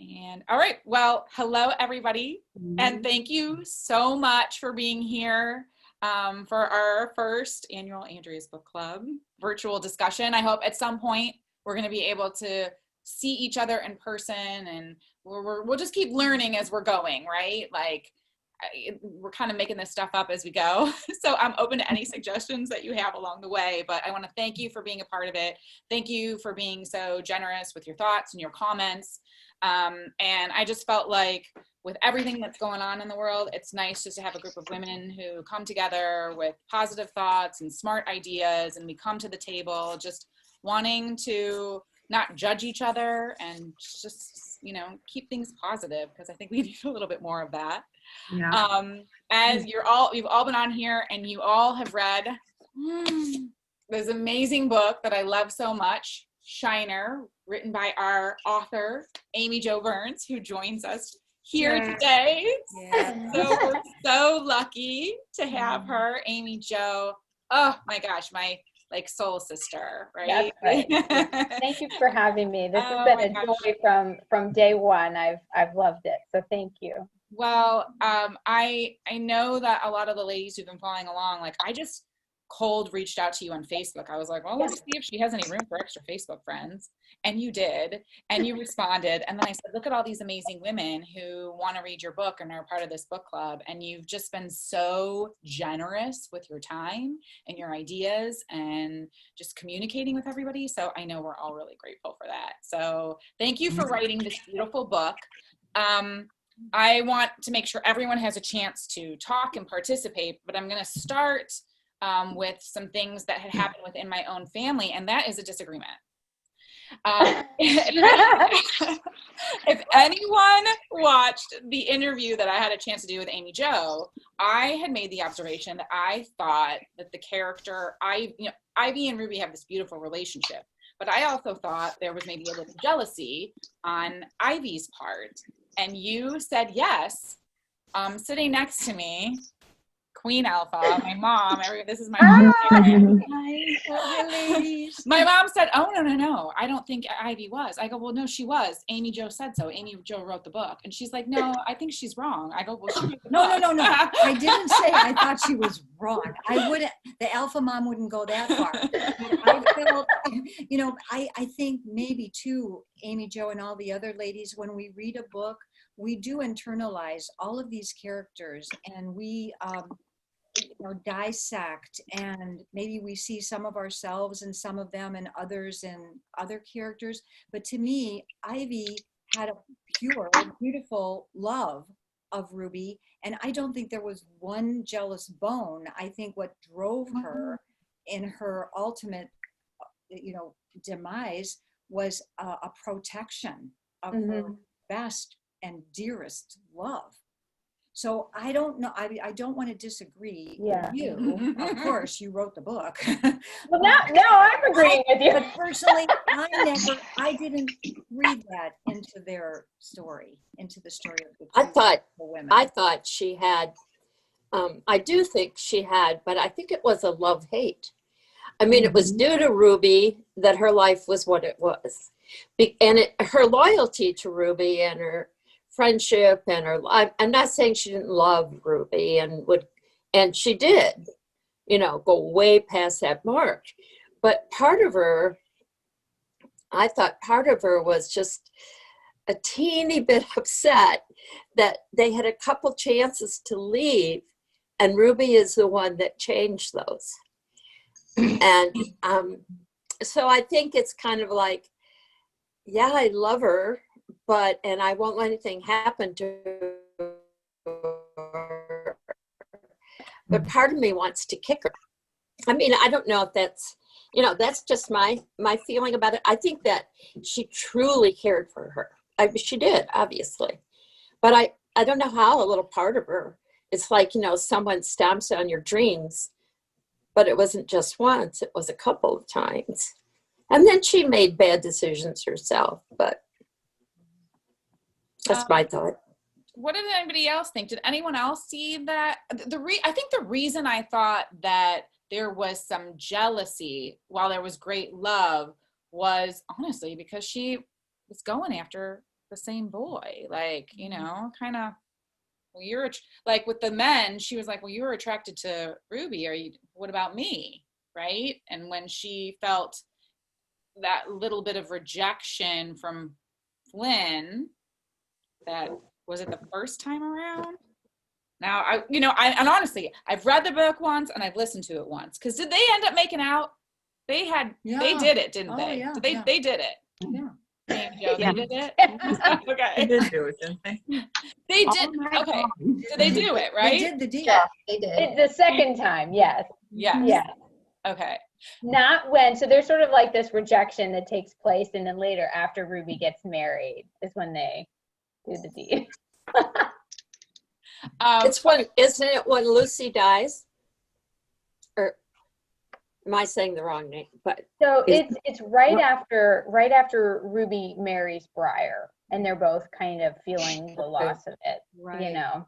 And all right, well, hello everybody, and thank you so much for being here for our first annual Andrea'S Book Club virtual discussion. I hope at some point we're going to be able to see each other in person, and we'll just keep learning as we're going, right? Like we're kind of making this stuff up as we go. So I'm open to any suggestions that you have along the way, but I want to thank you for being a part of it. Thank you for being so generous with your thoughts and your comments. And I just felt like with everything that's going on in the world, it's nice just to have a group of women who come together with positive thoughts and smart ideas, and we come to the table just wanting to not judge each other and just, you know, keep things positive, because I think we need a little bit more of that. Yeah. As you've all been on here and you all have read this amazing book that I love so much, Shiner, written by our author, Amy Jo Burns, who joins us here today. Yeah. So we're so lucky to have her, Amy Jo. Oh my gosh, my like soul sister, right? That's right. Thank you for having me. This has been a joy from day one. I've loved it. So thank you. Well, I know that a lot of the ladies who've been following along, like I just cold reached out to you on Facebook. I was like, well, let's see if she has any room for extra Facebook friends. And you did, and you responded. And then I said, look at all these amazing women who want to read your book and are part of this book club. And you've just been so generous with your time and your ideas and just communicating with everybody. So I know we're all really grateful for that. So thank you for writing this beautiful book. I want to make sure everyone has a chance to talk and participate, but I'm going to start with some things that had happened within my own family, and that is a disagreement. If anyone watched the interview that I had a chance to do with Amy Jo, I had made the observation that I thought that the character, Ivy and Ruby have this beautiful relationship, but I also thought there was maybe a little jealousy on Ivy's part. And you said yes. Sitting next to me, Queen Alpha, my mom. This is my mom. My mom said, "Oh no! I don't think Ivy was." I go, "Well, no, she was. Amy Jo said so. Amy Jo wrote the book." And she's like, "No, I think she's wrong." I go, "Well, she wrote the book." No. I didn't say I thought she was wrong. I wouldn't. The alpha mom wouldn't go that far. I felt, I think maybe too, Amy Jo and all the other ladies, when we read a book, we do internalize all of these characters, and we dissect, and maybe we see some of ourselves in some of them and others in other characters. But to me, Ivy had a pure, beautiful love of Ruby, and I don't think there was one jealous bone. I think what drove her in her ultimate demise was a protection of her best and dearest love. So I don't know. I don't want to disagree with you. Of course, you wrote the book. Well, now I'm agreeing with you. But personally, I didn't read that into their story, into the story of the women. I thought she had. I do think she had, but I think it was a love-hate. I mean, it was due to Ruby that her life was what it was, and her loyalty to Ruby and her friendship and her life. I'm not saying she didn't love Ruby and she did, go way past that mark. But I thought part of her was just a teeny bit upset that they had a couple chances to leave, and Ruby is the one that changed those. And so I think it's kind of like, yeah, I love her, and I won't let anything happen to her. But part of me wants to kick her. I mean, I don't know if that's, that's just my feeling about it. I think that she truly cared for her. She did, obviously. But I don't know how a little part of her, it's like, someone stamps on your dreams, but it wasn't just once, it was a couple of times. And then she made bad decisions herself, but that's my thought. What did anybody else think? Did anyone else see that? I think the reason I thought that there was some jealousy while there was great love was honestly because she was going after the same boy. Like, you know, kind of, well, you're like with the men, she was like, well, you were attracted to Ruby. What about me? Right. And when she felt that little bit of rejection from Flynn, that was it the first time around? Now, and honestly, I've read the book once and I've listened to it once. Because did they end up making out? They did it, didn't they? Yeah, They did it. Yeah. Amy Jo, Yeah. they did it? They Okay. did do it, didn't they? They All did. night Okay. long. So they do it, right? They did the deal. Yeah. They did. The second time, yes. Yes. Yeah. Okay. Not when, so there's sort of like this rejection that takes place, and then later after Ruby gets married is when they do the deed. Isn't it when Lucy dies? Or am I saying the wrong name? But So it's right after Ruby marries Briar, and they're both kind of feeling the loss of it, Right. you know.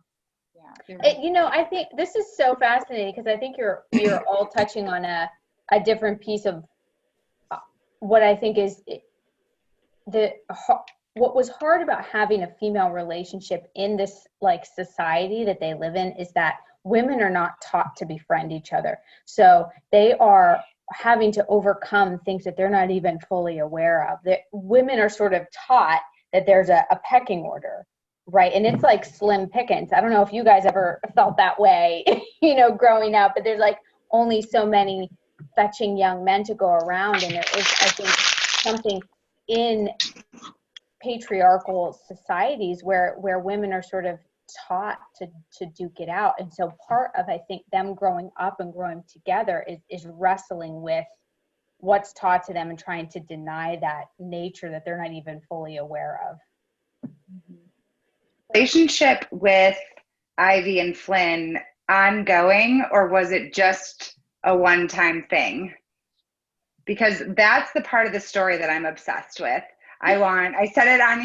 Yeah. I think this is so fascinating because I think you're all touching on a different piece of what I think is what was hard about having a female relationship in this like society that they live in is that women are not taught to befriend each other. So they are having to overcome things that they're not even fully aware of. That women are sort of taught that there's a pecking order, right? And it's like slim pickings. I don't know if you guys ever felt that way, you know, growing up, but there's like only so many fetching young men to go around. And there is, I think, something in patriarchal societies where women are sort of taught to duke it out. And so part of, I think, them growing up and growing together is wrestling with what's taught to them and trying to deny that nature that they're not even fully aware of. Relationship with Ivy and Flynn ongoing, or was it just a one-time thing? Because that's the part of the story that I'm obsessed with. I said it on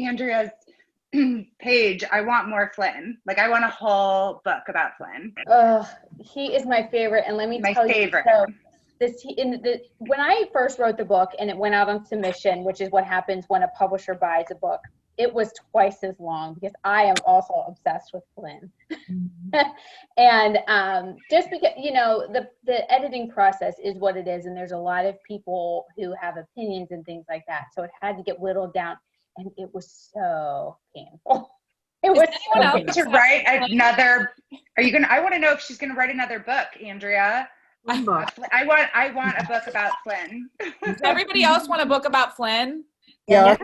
Andrea's page, I want more Flynn. Like, I want a whole book about Flynn. He is my favorite, and let me My tell favorite. you, so when I first wrote the book and it went out on submission, which is what happens when a publisher buys a book, it was twice as long because I am also obsessed with Flynn. And just because, you know, the editing process is what it is, and there's a lot of people who have opinions and things like that, so it had to get whittled down, and it was so painful. It was so painful. To write another, I want to know if she's gonna write another book, Andrea. I want a book about Flynn. Does everybody else want a book about Flynn? Yeah.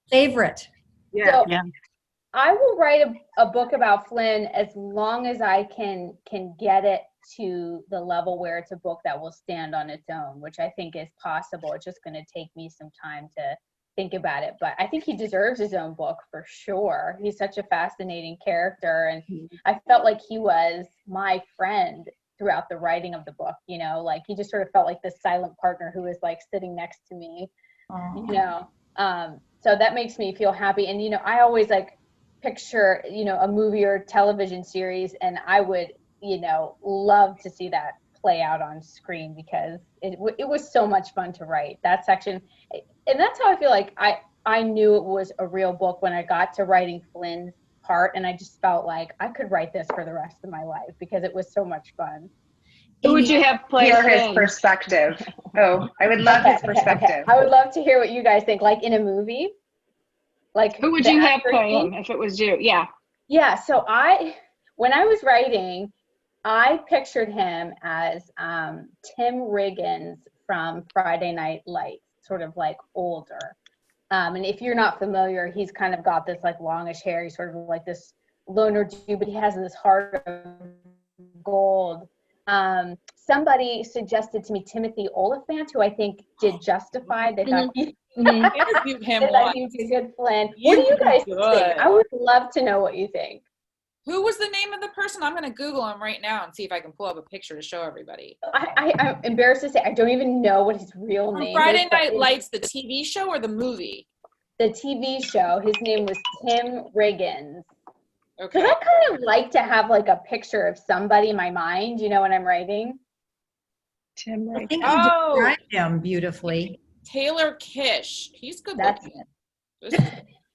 Favorite. So Yeah. I will write a book about Flynn as long as I can get it to the level where it's a book that will stand on its own, which I think is possible. It's just going to take me some time to think about it. But I think he deserves his own book for sure. He's such a fascinating character. And I felt like he was my friend throughout the writing of the book, you know, like he just sort of felt like this silent partner who was like sitting next to me, you know. So that makes me feel happy. And, you know, I always like picture, you know, a movie or television series, and I would, you know, love to see that play out on screen because it was so much fun to write that section. And that's how I feel like I knew it was a real book when I got to writing Flynn's part, and I just felt like I could write this for the rest of my life because it was so much fun. Who would you have play Hear his Flynn? perspective. Oh, I would love his perspective. I would love to hear what you guys think, like in a movie. Like Who would the you have actor play thing? him if it was you? Yeah. Yeah, so when I was writing, I pictured him as Tim Riggins from Friday Night Lights, sort of like older. And if you're not familiar, he's kind of got this like longish hair. He's sort of like this loner dude, but he has this heart of gold. Somebody suggested to me Timothy Oliphant, who I think did Justified. They thought he Interview him they thought once. he was a good Flynn. What do you guys think? I would love to know what you think. Who was the name of the person? I'm going to Google him right now and see if I can pull up a picture to show everybody. I'm embarrassed to say I don't even know what his real From name Friday is. but Night Lights, the TV show or the movie? The TV show. His name was Tim Riggins. Okay. Because I kind of like to have like a picture of somebody in my mind, you know, when I'm writing. Tim I Riggins. think you Oh. described him beautifully. Taylor Kish. He's good That's looking.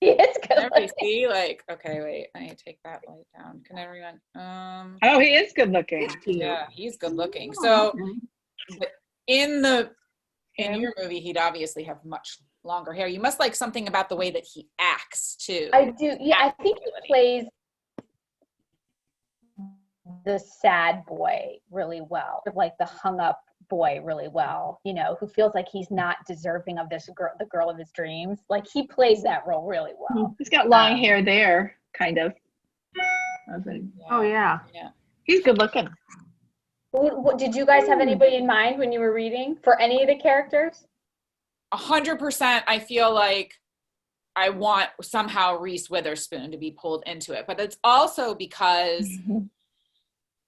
He is good Everybody looking. see, like, okay, wait, I need to take that light down. Can everyone, Oh, he is good looking. yeah, he's good looking. So but in Him? your movie, he'd obviously have much longer hair. You must like something about the way that he acts too. I do. Yeah, I think he plays the sad boy really well, like the hung up boy really well, you know, who feels like he's not deserving of this girl, the girl of his dreams. Like he plays that role really well. He's got long Um, hair there, kind of. Oh yeah. Yeah. He's good looking. what, did you guys have anybody in mind when you were reading for any of the characters? 100%. I feel like I want somehow Reese Witherspoon to be pulled into it, but it's also because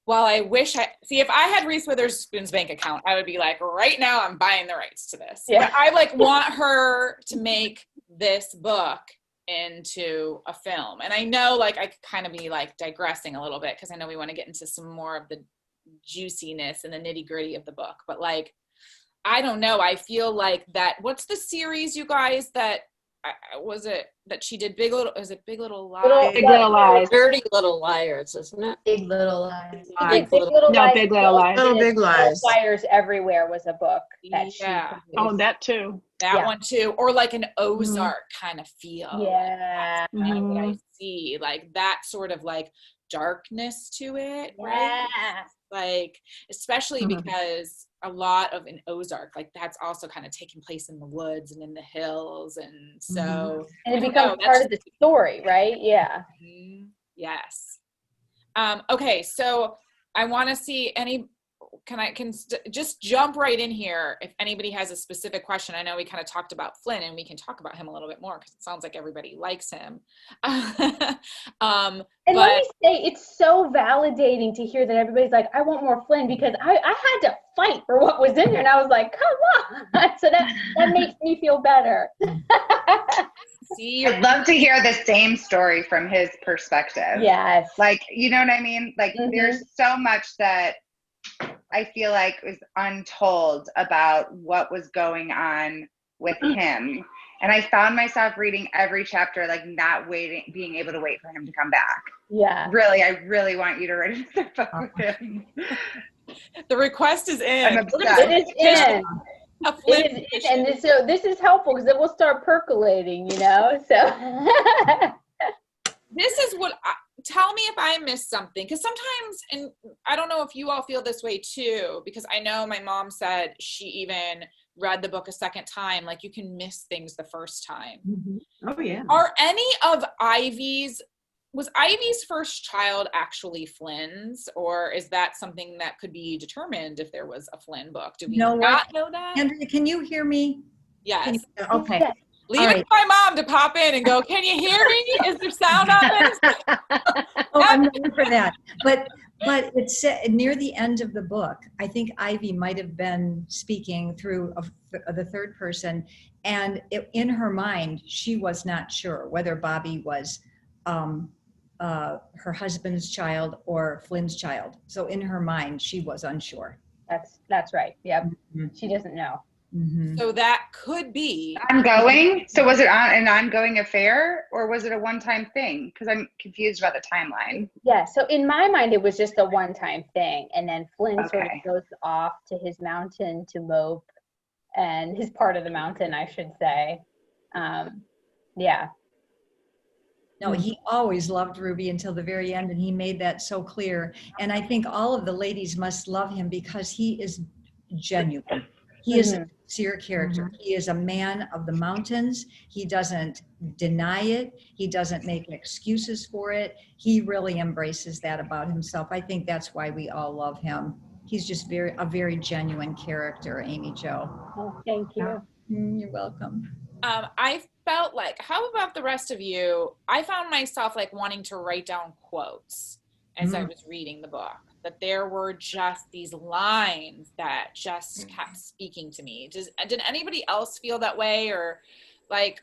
while I wish if I had Reese Witherspoon's bank account, I would be like, right now I'm buying the rights to this. Yeah. But I like want her to make this book into a film. And I know like I could kind of be like digressing a little bit because I know we want to get into some more of the juiciness and the nitty gritty of the book. But like, I don't know. I feel like that. What's the series, you guys, that was it that she did? Big Little Lies? Big Little Lies. Dirty Little Liars, isn't it? Big Little Lies. Big Little No, Lies. Big Little Lies. Little Big Lies. Fires Everywhere was a book that she Yeah. produced. Oh, that too. That Yeah. one too, or like an Ozark kind of feel. Yeah. That's kind of what I see, like that sort of like darkness to it, right? Yeah. Like, especially because a lot of an Ozark, like that's also kind of taking place in the woods and in the hills, and so And it I don't becomes know, that's part of the story, right? Yeah. yes. Okay, so I want to see just jump right in here if anybody has a specific question. I know we kind of talked about Flynn, and we can talk about him a little bit more because it sounds like everybody likes him. And let me say, it's so validating to hear that everybody's like, I want more Flynn, because I had to fight for what was in there. And I was like, come on. So that makes me feel better. See, I'd love to hear the same story from his perspective. Yes. Like, you know what I mean? Like, Mhm. there's so much that I feel like was untold about what was going on with him. And I found myself reading every chapter, like not being able to wait for him to come back. Yeah. Really, I really want you to write another book with him. the request is in. I'm obsessed. It is in. A Flynn It is in. And so this is helpful because it will start percolating, you know? So. This is what tell me if I missed something, because sometimes, and I don't know if you all feel this way too, because I know my mom said she even read the book a second time, like you can miss things the first time. Oh yeah. Are any of was Ivy's first child actually Flynn's, or is that something that could be determined if there was a Flynn book? Do we know not what? know that? Andrea, can you hear me? Yes. Okay. Yes. Leave All it right. to my mom to pop in and go, can you hear me? Is there sound on this? Oh, I'm waiting for that. But it's near the end of the book. I think Ivy might have been speaking through the third person, and in her mind, she was not sure whether Bobby was her husband's child or Flynn's child. So in her mind, she was unsure. That's right. Yep. Mhm. She doesn't know. Mm-hmm. So that could be. Ongoing? So was it an ongoing affair, or was it a one-time thing? Because I'm confused about the timeline. Yeah. So in my mind, it was just a one-time thing. And then Flynn sort of Okay. goes off to his mountain to mope, and his part of the mountain, I should say. Yeah. No, he always loved Ruby until the very end, and he made that so clear. And I think all of the ladies must love him because he is genuine. He is a sincere character. He is a man of the mountains. He doesn't deny it. He doesn't make excuses for it. He really embraces that about himself. I think that's why we all love him. He's just a very genuine character, Amy Jo. Oh, thank you. You're welcome. I felt like, how about the rest of you? I found myself like wanting to write down quotes as I was reading the book, that there were just these lines that just kept speaking to me. Did anybody else feel that way? Or like,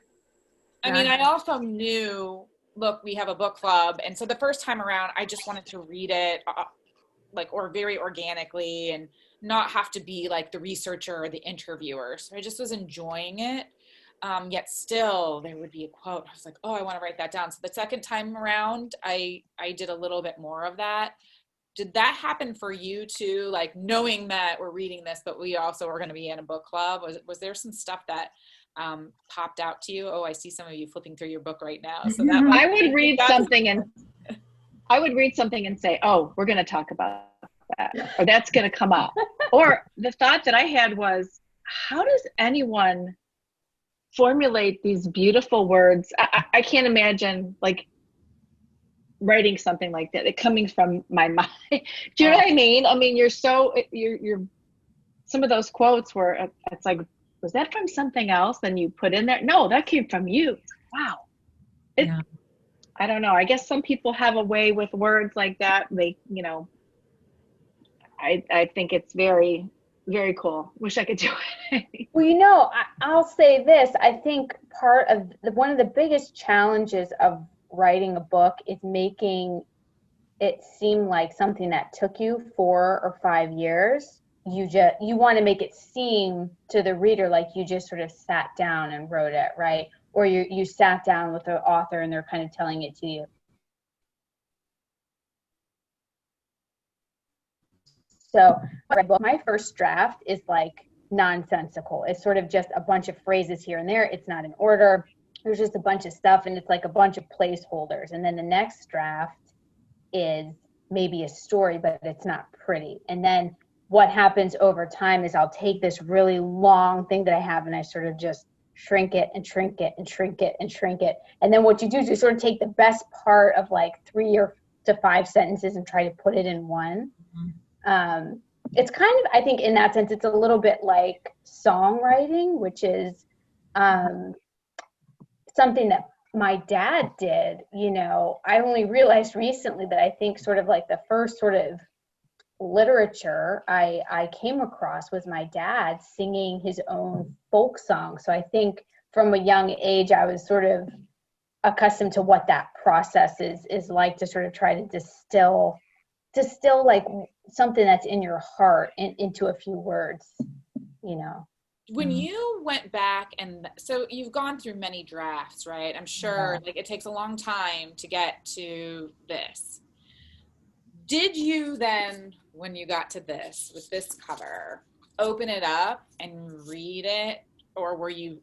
I mean, I also knew, look, we have a book club. And so the first time around, I just wanted to read it or very organically and not have to be like the researcher or the interviewer. So I just was enjoying it. yet still there would be a quote. I was like, oh, I want to write that down. So the second time around, I did a little bit more of that. Did that happen for you too? Like knowing that we're reading this, but we also are going to be in a book club. Was there some stuff that popped out to you? Oh, I see some of you flipping through your book right now. So that I would read something and say, oh, we're going to talk about that, or that's going to come up. Or the thought that I had was, how does anyone formulate these beautiful words? I can't imagine like writing something like that, it coming from my mind. Do you know what I mean? I mean, you're some of those quotes where it's like, was that from something else? Then you put in there, no, that came from you. Wow. I don't know. I guess some people have a way with words like that. They, I think it's very, very cool. Wish I could do it. Well, I'll say this. I think one of the biggest challenges of writing a book is making it seem like something that took you 4 or 5 years. You want to make it seem to the reader like you just sort of sat down and wrote it, right? Or you sat down with the author and they're kind of telling it to you. So my first draft is like nonsensical. It's sort of just a bunch of phrases here and there. It's not in order. There's just a bunch of stuff, and it's like a bunch of placeholders. And then the next draft is maybe a story, but it's not pretty. And then what happens over time is I'll take this really long thing that I have and I sort of just shrink it and shrink it and shrink it and shrink it. And then what you do is you sort of take the best part of like 3 or to 5 sentences and try to put it in one. It's kind of, I think in that sense, it's a little bit like songwriting, which is something that my dad did. I only realized recently that I think sort of like the first sort of literature I came across was my dad singing his own folk song. So I think from a young age, I was sort of accustomed to what that process is like, to sort of try to distill like something that's in your heart into a few words, When you went back, and so you've gone through many drafts, right? I'm sure like it takes a long time to get to this. Did you then, when you got to this, with this cover, open it up and read it? Or were you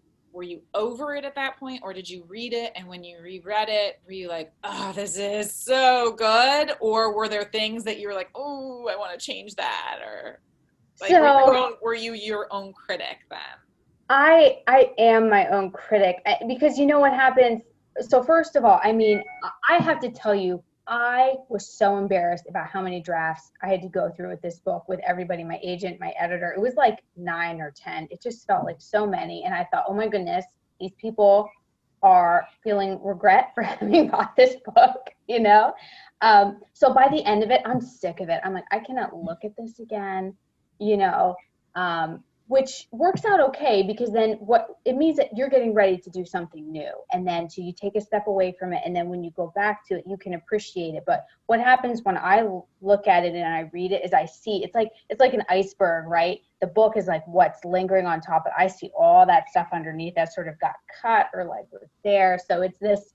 over it at that point? Or did you read it, and when you reread it, were you like, oh, this is so good? Or were there things that you were like, oh, I want to change that? Or like, were you your own critic then? I am my own critic, because you know what happens? So first of all, I mean, I have to tell you, I was so embarrassed about how many drafts I had to go through with this book, with everybody, my agent, my editor. It was like 9 or 10. It just felt like so many. And I thought, oh my goodness, these people are feeling regret for having bought this book, So by the end of it, I'm sick of it. I'm like, I cannot look at this again, which works out okay, because then what it means that you're getting ready to do something new, and then so you take a step away from it, and then when you go back to it, you can appreciate it. But what happens when I look at it and I read it is I see it's like an iceberg, right? The book is like what's lingering on top, but I see all that stuff underneath that sort of got cut or like was there. So it's this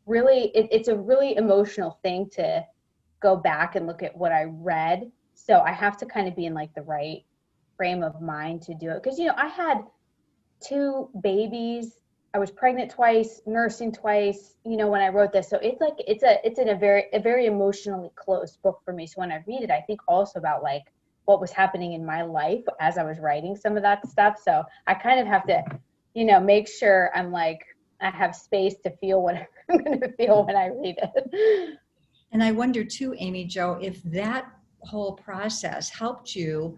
really it's a really emotional thing to go back and look at what I read. So I have to kind of be in like the right frame of mind to do it, because I had 2 babies, I was pregnant twice, nursing twice, when I wrote this. So it's like it's in a very emotionally close book for me. So when I read it, I think also about like what was happening in my life as I was writing some of that stuff. So I kind of have to make sure I'm like I have space to feel what I'm going to feel when I read it. And I wonder too, Amy Jo, if that whole process helped you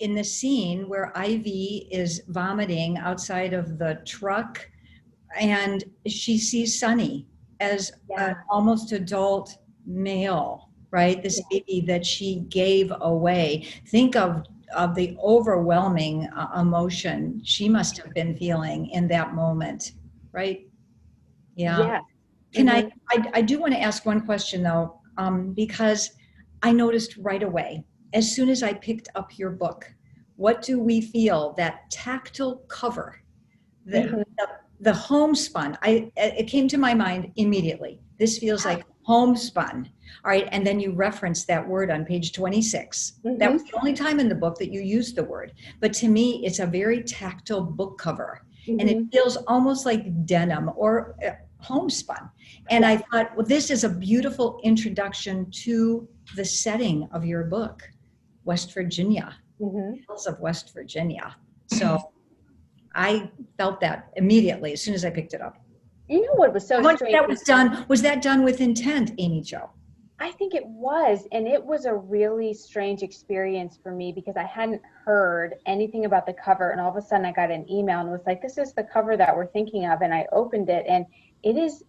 in the scene where Ivy is vomiting outside of the truck and she sees Sonny as an almost adult male, right? This baby that she gave away. Think of the overwhelming emotion she must have been feeling in that moment, right? Yeah. Can I do want to ask one question though, because I noticed right away, as soon as I picked up your book, what do we feel? That tactile cover, the the homespun, it came to my mind immediately. This feels like homespun. All right. And then you referenced that word on page 26. That was the only time in the book that you used the word. But to me, it's a very tactile book cover. And it feels almost like denim or homespun. And I thought, well, this is a beautiful introduction to the setting of your book, West Virginia, Hills of West Virginia. So I felt that immediately as soon as I picked it up. You know what was so strange? Was that done with intent, Amy Jo? I think it was, and it was a really strange experience for me because I hadn't heard anything about the cover, and all of a sudden I got an email and was like, this is the cover that we're thinking of, and I opened it, and it is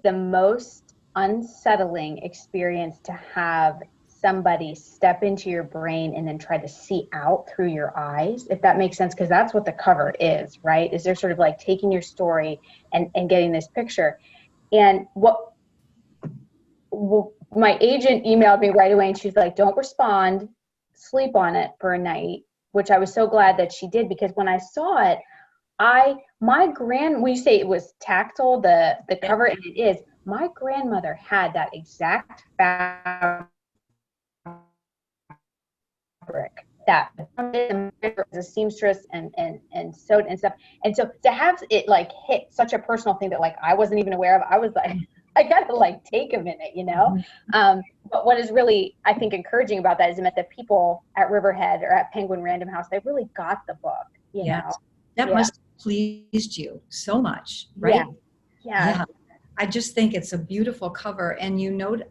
the most unsettling experience to have somebody step into your brain and then try to see out through your eyes, if that makes sense, because that's what the cover is, right? Is they're sort of like taking your story and getting this picture. And my agent emailed me right away and she's like, don't respond, sleep on it for a night, which I was so glad that she did, because when I saw it, when you say it was tactile, the cover, and it is, my grandmother had that exact fabric that as a seamstress and sewed and stuff. And so to have it like hit such a personal thing that like I wasn't even aware of, I was like, I gotta like take a minute, you know? But what is really, I think, encouraging about that is that the people at Riverhead or at Penguin Random House, they really got the book, you know? That must have pleased you so much, right? Yeah. I just think it's a beautiful cover, and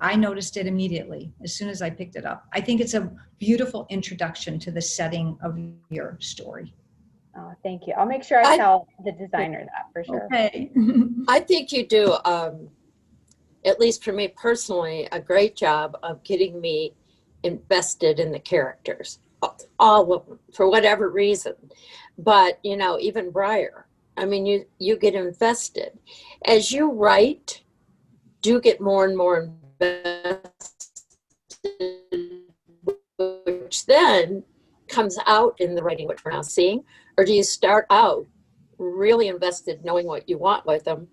I noticed it immediately as soon as I picked it up. I think it's a beautiful introduction to the setting of your story. Oh, thank you. I'll make sure I tell the designer that for sure. Okay. I think you do, at least for me personally, a great job of getting me invested in the characters, all of them, for whatever reason. But, you know, even Briar, I mean, you get invested. As you write, do get more and more invested, which then comes out in the writing, which we're now seeing? Or do you start out really invested, knowing what you want with them?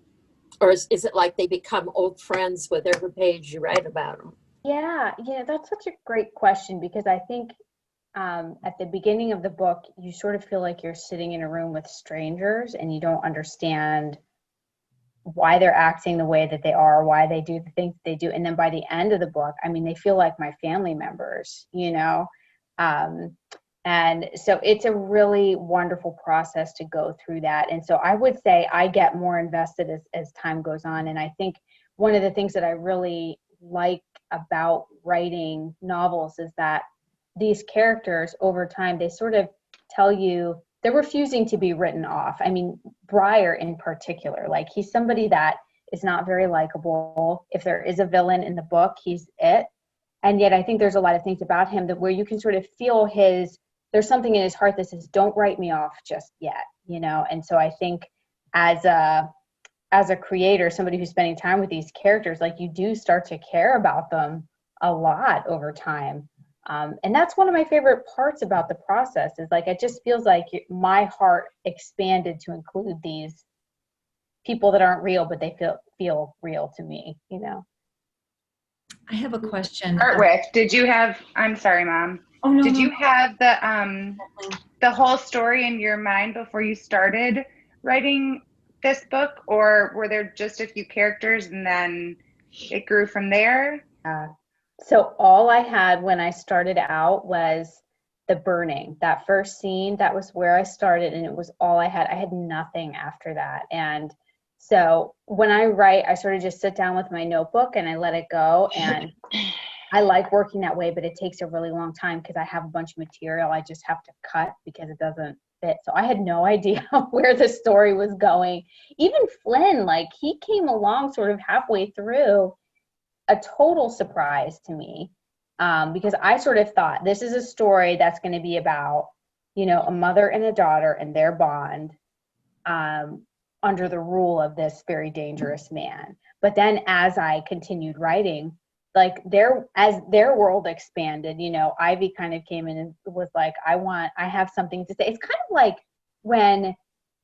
Or is it like they become old friends with every page you write about them? Yeah, that's such a great question, because I think at the beginning of the book, you sort of feel like you're sitting in a room with strangers and you don't understand why they're acting the way that they are, why they do the things they do. And then by the end of the book, I mean, they feel like my family members, you know? And so it's a really wonderful process to go through that. And so I would say I get more invested as time goes on. And I think one of the things that I really like about writing novels is that these characters over time, they sort of tell you they're refusing to be written off. I mean, Briar in particular, like he's somebody that is not very likable. If there is a villain in the book, he's it. And yet I think there's a lot of things about him that where you can sort of feel there's something in his heart that says, don't write me off just yet, you know? And so I think as a creator, somebody who's spending time with these characters, like you do start to care about them a lot over time. And that's one of my favorite parts about the process is like, it just feels like my heart expanded to include these people that aren't real, but they feel real to me, you know? I have a question. Start with, I'm sorry, Mom. Oh, no, Did no. you have the whole story in your mind before you started writing this book, or were there just a few characters and then it grew from there? So all I had when I started out was the burning. That first scene, that was where I started, and it was all I had. I had nothing after that. And so when I write, I sort of just sit down with my notebook and I let it go. And I like working that way, but it takes a really long time because I have a bunch of material I just have to cut because it doesn't fit. So I had no idea where the story was going. Even Flynn, like he came along sort of halfway through, a total surprise to me, because I sort of thought this is a story that's going to be about, you know, a mother and a daughter and their bond under the rule of this very dangerous man. But then as I continued writing, like as their world expanded, you know, Ivy kind of came in and was like, I have something to say. It's kind of like when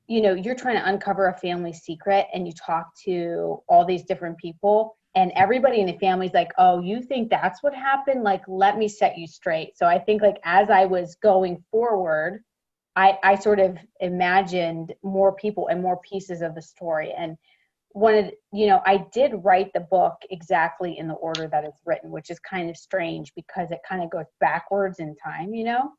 you know, you're trying to uncover a family secret and you talk to all these different people and everybody in the family's like, oh, you think that's what happened? Like, let me set you straight. So I think like as I was going forward, I sort of imagined more people and more pieces of the story. And wanted, you know, I did write the book exactly in the order that it's written, which is kind of strange because it kind of goes backwards in time, you know?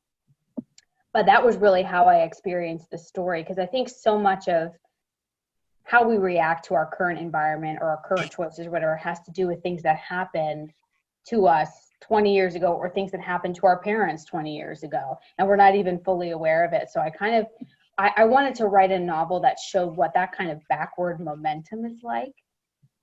But that was really how I experienced the story, because I think so much of how we react to our current environment or our current choices or whatever has to do with things that happened to us 20 years ago or things that happened to our parents 20 years ago, and we're not even fully aware of it. So I wanted to write a novel that showed what that kind of backward momentum is like.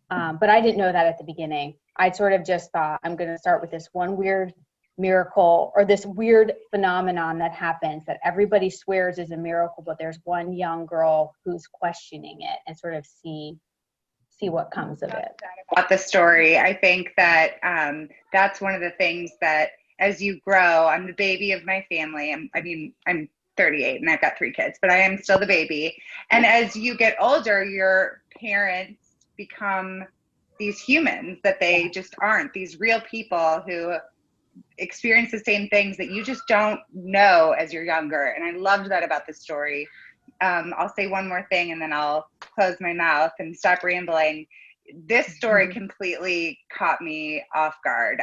But I didn't know that at the beginning. I sort of just thought, I'm going to start with this one weird miracle or this weird phenomenon that happens that everybody swears is a miracle, but there's one young girl who's questioning it, and sort of see what comes of it. About the story, I think that that's one of the things that as you grow, I'm the baby of my family. I'm 38 and I've got 3 kids, but I am still the baby. And as you get older, your parents become these humans that they just aren't, these real people who experience the same things that you just don't know as you're younger. And I loved that about the story. I'll say one more thing and then I'll close my mouth and stop rambling. This story completely caught me off guard.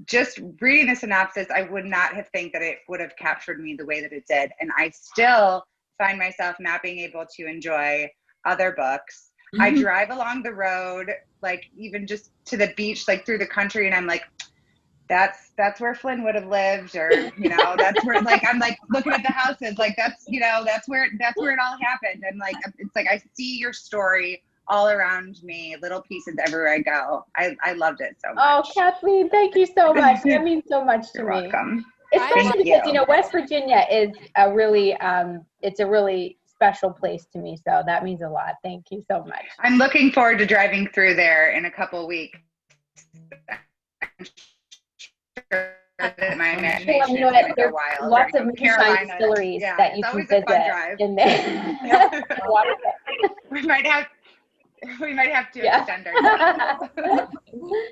Just reading the synopsis, I would not have think that it would have captured me the way that it did. And I still find myself not being able to enjoy other books. I drive along the road, like even just to the beach, like through the country. And I'm like, that's where Flynn would have lived, or, you know, that's where, like, I'm like looking at the houses, like that's, you know, that's where it all happened. And like, it's like, I see your story all around me, little pieces everywhere I go. I loved it so much. Oh, Kathleen, thank you so much. That means so much to You're me. welcome. Especially because, you know, West Virginia is a really, it's a really special place to me. So that means a lot. Thank you so much. I'm looking forward to driving through there in a couple of weeks. I'm sure that my imagination is going to go wild. Lots of moonshine distilleries that you can visit in there. We might have to extend our time.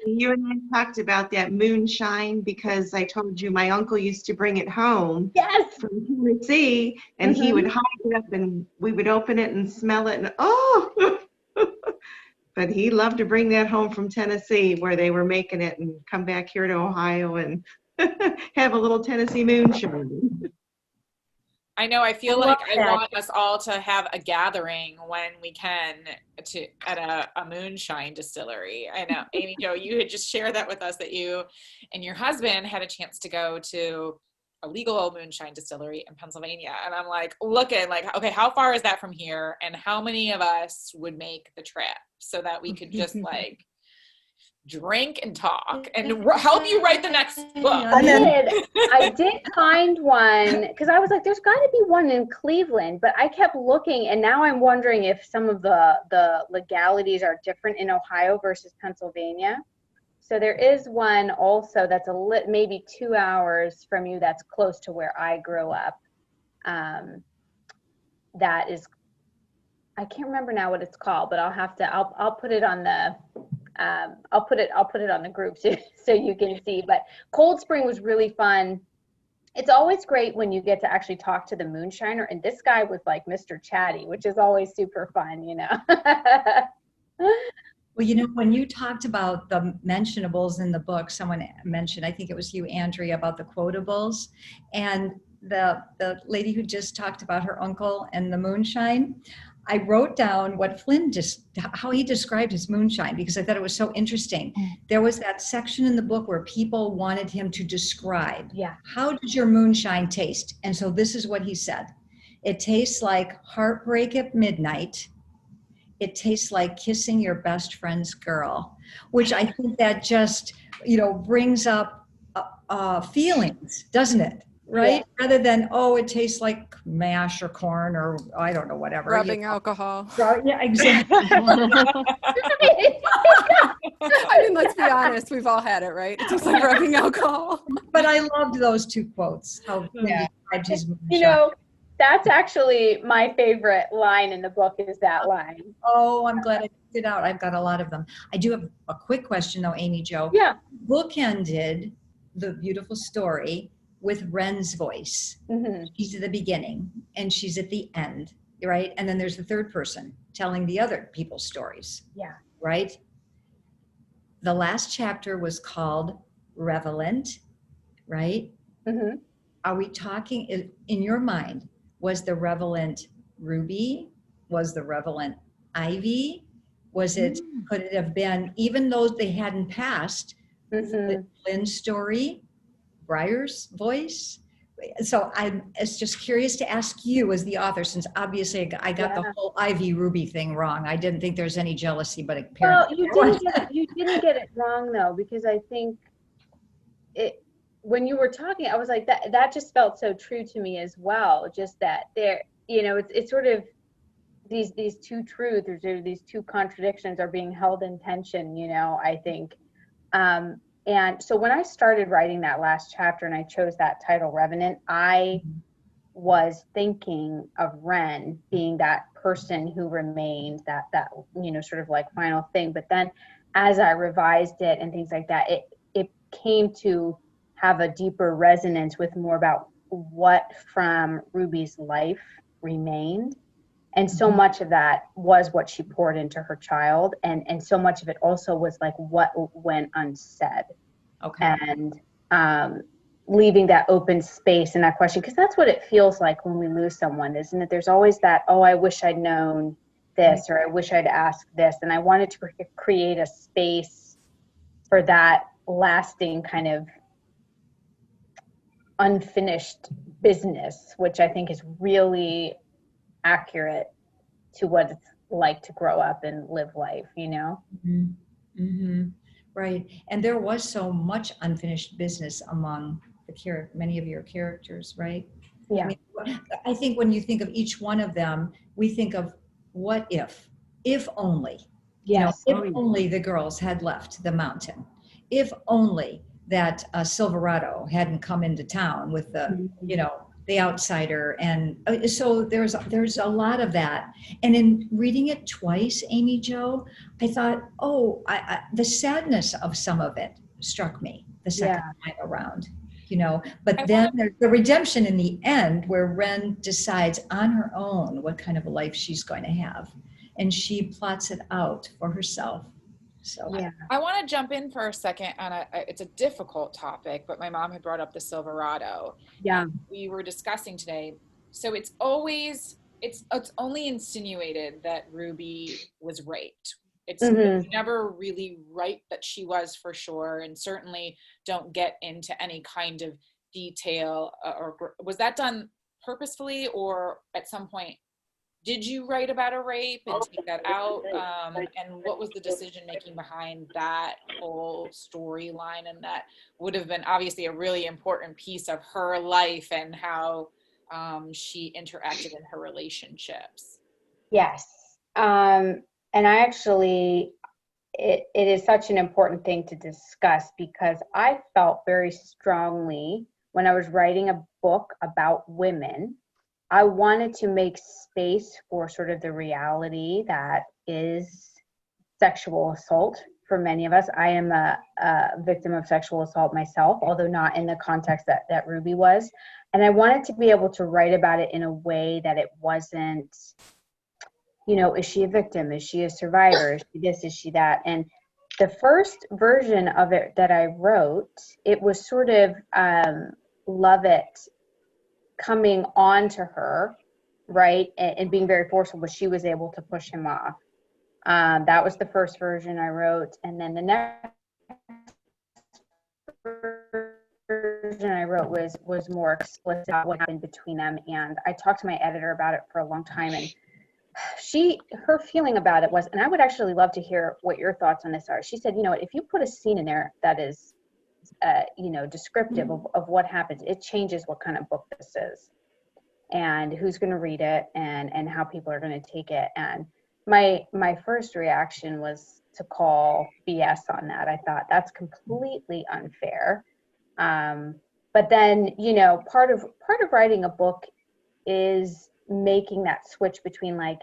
You and I talked about that moonshine because I told you my uncle used to bring it home from Tennessee, and he would hide it up and we would open it and smell it, and but he loved to bring that home from Tennessee where they were making it and come back here to Ohio and have a little Tennessee moonshine. I know. I feel like I want us all to have a gathering when we can at a moonshine distillery. I know, Amy Jo, you had just shared that with us, that you and your husband had a chance to go to a legal moonshine distillery in Pennsylvania. And I'm like, looking like, okay, how far is that from here? And how many of us would make the trip so that we could just like drink and talk and help you write the next book? I did find one because I was like, there's got to be one in Cleveland, but I kept looking, and now I'm wondering if some of the legalities are different in Ohio versus Pennsylvania. So there is one also that's maybe 2 hours from you that's close to where I grew up. That is, I can't remember now what it's called, but I'll put it on the I'll put it on the group so you can see. But Cold Spring was really fun. It's always great when you get to actually talk to the moonshiner, and this guy was like Mr. Chatty, which is always super fun, you know. Well, you know, when you talked about the mentionables in the book, someone mentioned, I think it was you, Andrea, about the quotables, and the lady who just talked about her uncle and the moonshine. I wrote down what Flynn how he described his moonshine, because I thought it was so interesting. There was that section in the book where people wanted him to describe, how does your moonshine taste? And so this is what he said. It tastes like heartbreak at midnight. It tastes like kissing your best friend's girl, which I think that just, you know, brings up feelings, doesn't it? Right? Yeah. Rather than, it tastes like mash or corn or I don't know, whatever. Rubbing alcohol. Yeah, exactly. I mean, let's be honest, we've all had it, right? It tastes like rubbing alcohol. But I loved those two quotes. How described his moonshine. You know, That's actually my favorite line in the book is that line. Oh, I'm glad I picked it out. I've got a lot of them. I do have a quick question though, Amy Jo. Yeah. Bookended the beautiful story with Wren's voice. Mm-hmm. She's at the beginning and she's at the end, right? And then there's the third person telling the other people's stories. Yeah. Right? The last chapter was called Revelant, right? Mm-hmm. Are we talking, in your mind, was the Revelant Ruby? Was the Revelant Ivy? Was it, could it have been, even though they hadn't passed, Mm-hmm. Lynn's story, Briar's voice? So I'm just curious to ask you as the author, since obviously I got the whole Ivy Ruby thing wrong. I didn't think there's any jealousy, but apparently. Well, you didn't get it wrong though, because I think it, when you were talking, I was like, that just felt so true to me as well. Just that there, it's sort of these two truths, or these two contradictions are being held in tension, I think. And so when I started writing that last chapter and I chose that title, Revenant, I was thinking of Wren being that person who remained, that sort of like final thing. But then as I revised it and things like that, it came to have a deeper resonance with more about what from Ruby's life remained. And so much of that was what she poured into her child. And so much of it also was like what went unsaid. Okay. And leaving that open space and that question, because that's what it feels like when we lose someone, isn't it? There's always that, oh, I wish I'd known this, or I wish I'd asked this. And I wanted to create a space for that lasting kind of unfinished business, which I think is really accurate to what it's like to grow up and live life, Mm-hmm. Mm-hmm. Right. And there was so much unfinished business among many of your characters, right? Yeah. I think when you think of each one of them, we think of what if only, Yes. if only the girls had left the mountain, if only that Silverado hadn't come into town with the, the outsider. And so there's a lot of that. And in reading it twice, Amy Jo, I thought, the sadness of some of it struck me the second time around, but then there's the redemption in the end where Wren decides on her own what kind of a life she's going to have. And she plots it out for herself. So I want to jump in for a second on it's a difficult topic, but my mom had brought up the Silverado. Yeah. We were discussing today. So it's only insinuated that Ruby was raped. It's never really right that she was for sure, and certainly don't get into any kind of detail. Or was that done purposefully, or at some point did you write about a rape and take that out? And what was the decision making behind that whole storyline? And that would have been obviously a really important piece of her life and how she interacted in her relationships. Yes. And I actually, it is such an important thing to discuss, because I felt very strongly when I was writing a book about women, I wanted to make space for sort of the reality that is sexual assault for many of us. I am a victim of sexual assault myself, although not in the context that Ruby was. And I wanted to be able to write about it in a way that it wasn't, is she a victim? Is she a survivor? Is she this? Is she that? And the first version of it that I wrote, it was sort of Lovett coming on to her, right, and being very forceful, but she was able to push him off. That was the first version I wrote, and then the next version I wrote was more explicit about what happened between them. And I talked to my editor about it for a long time, and her feeling about it was, and I would actually love to hear what your thoughts on this are. She said, if you put a scene in there that is descriptive of what happens, it changes what kind of book this is and who's going to read it and how people are going to take it. And my first reaction was to call BS on that. I thought that's completely unfair. But then, part of writing a book is making that switch between like,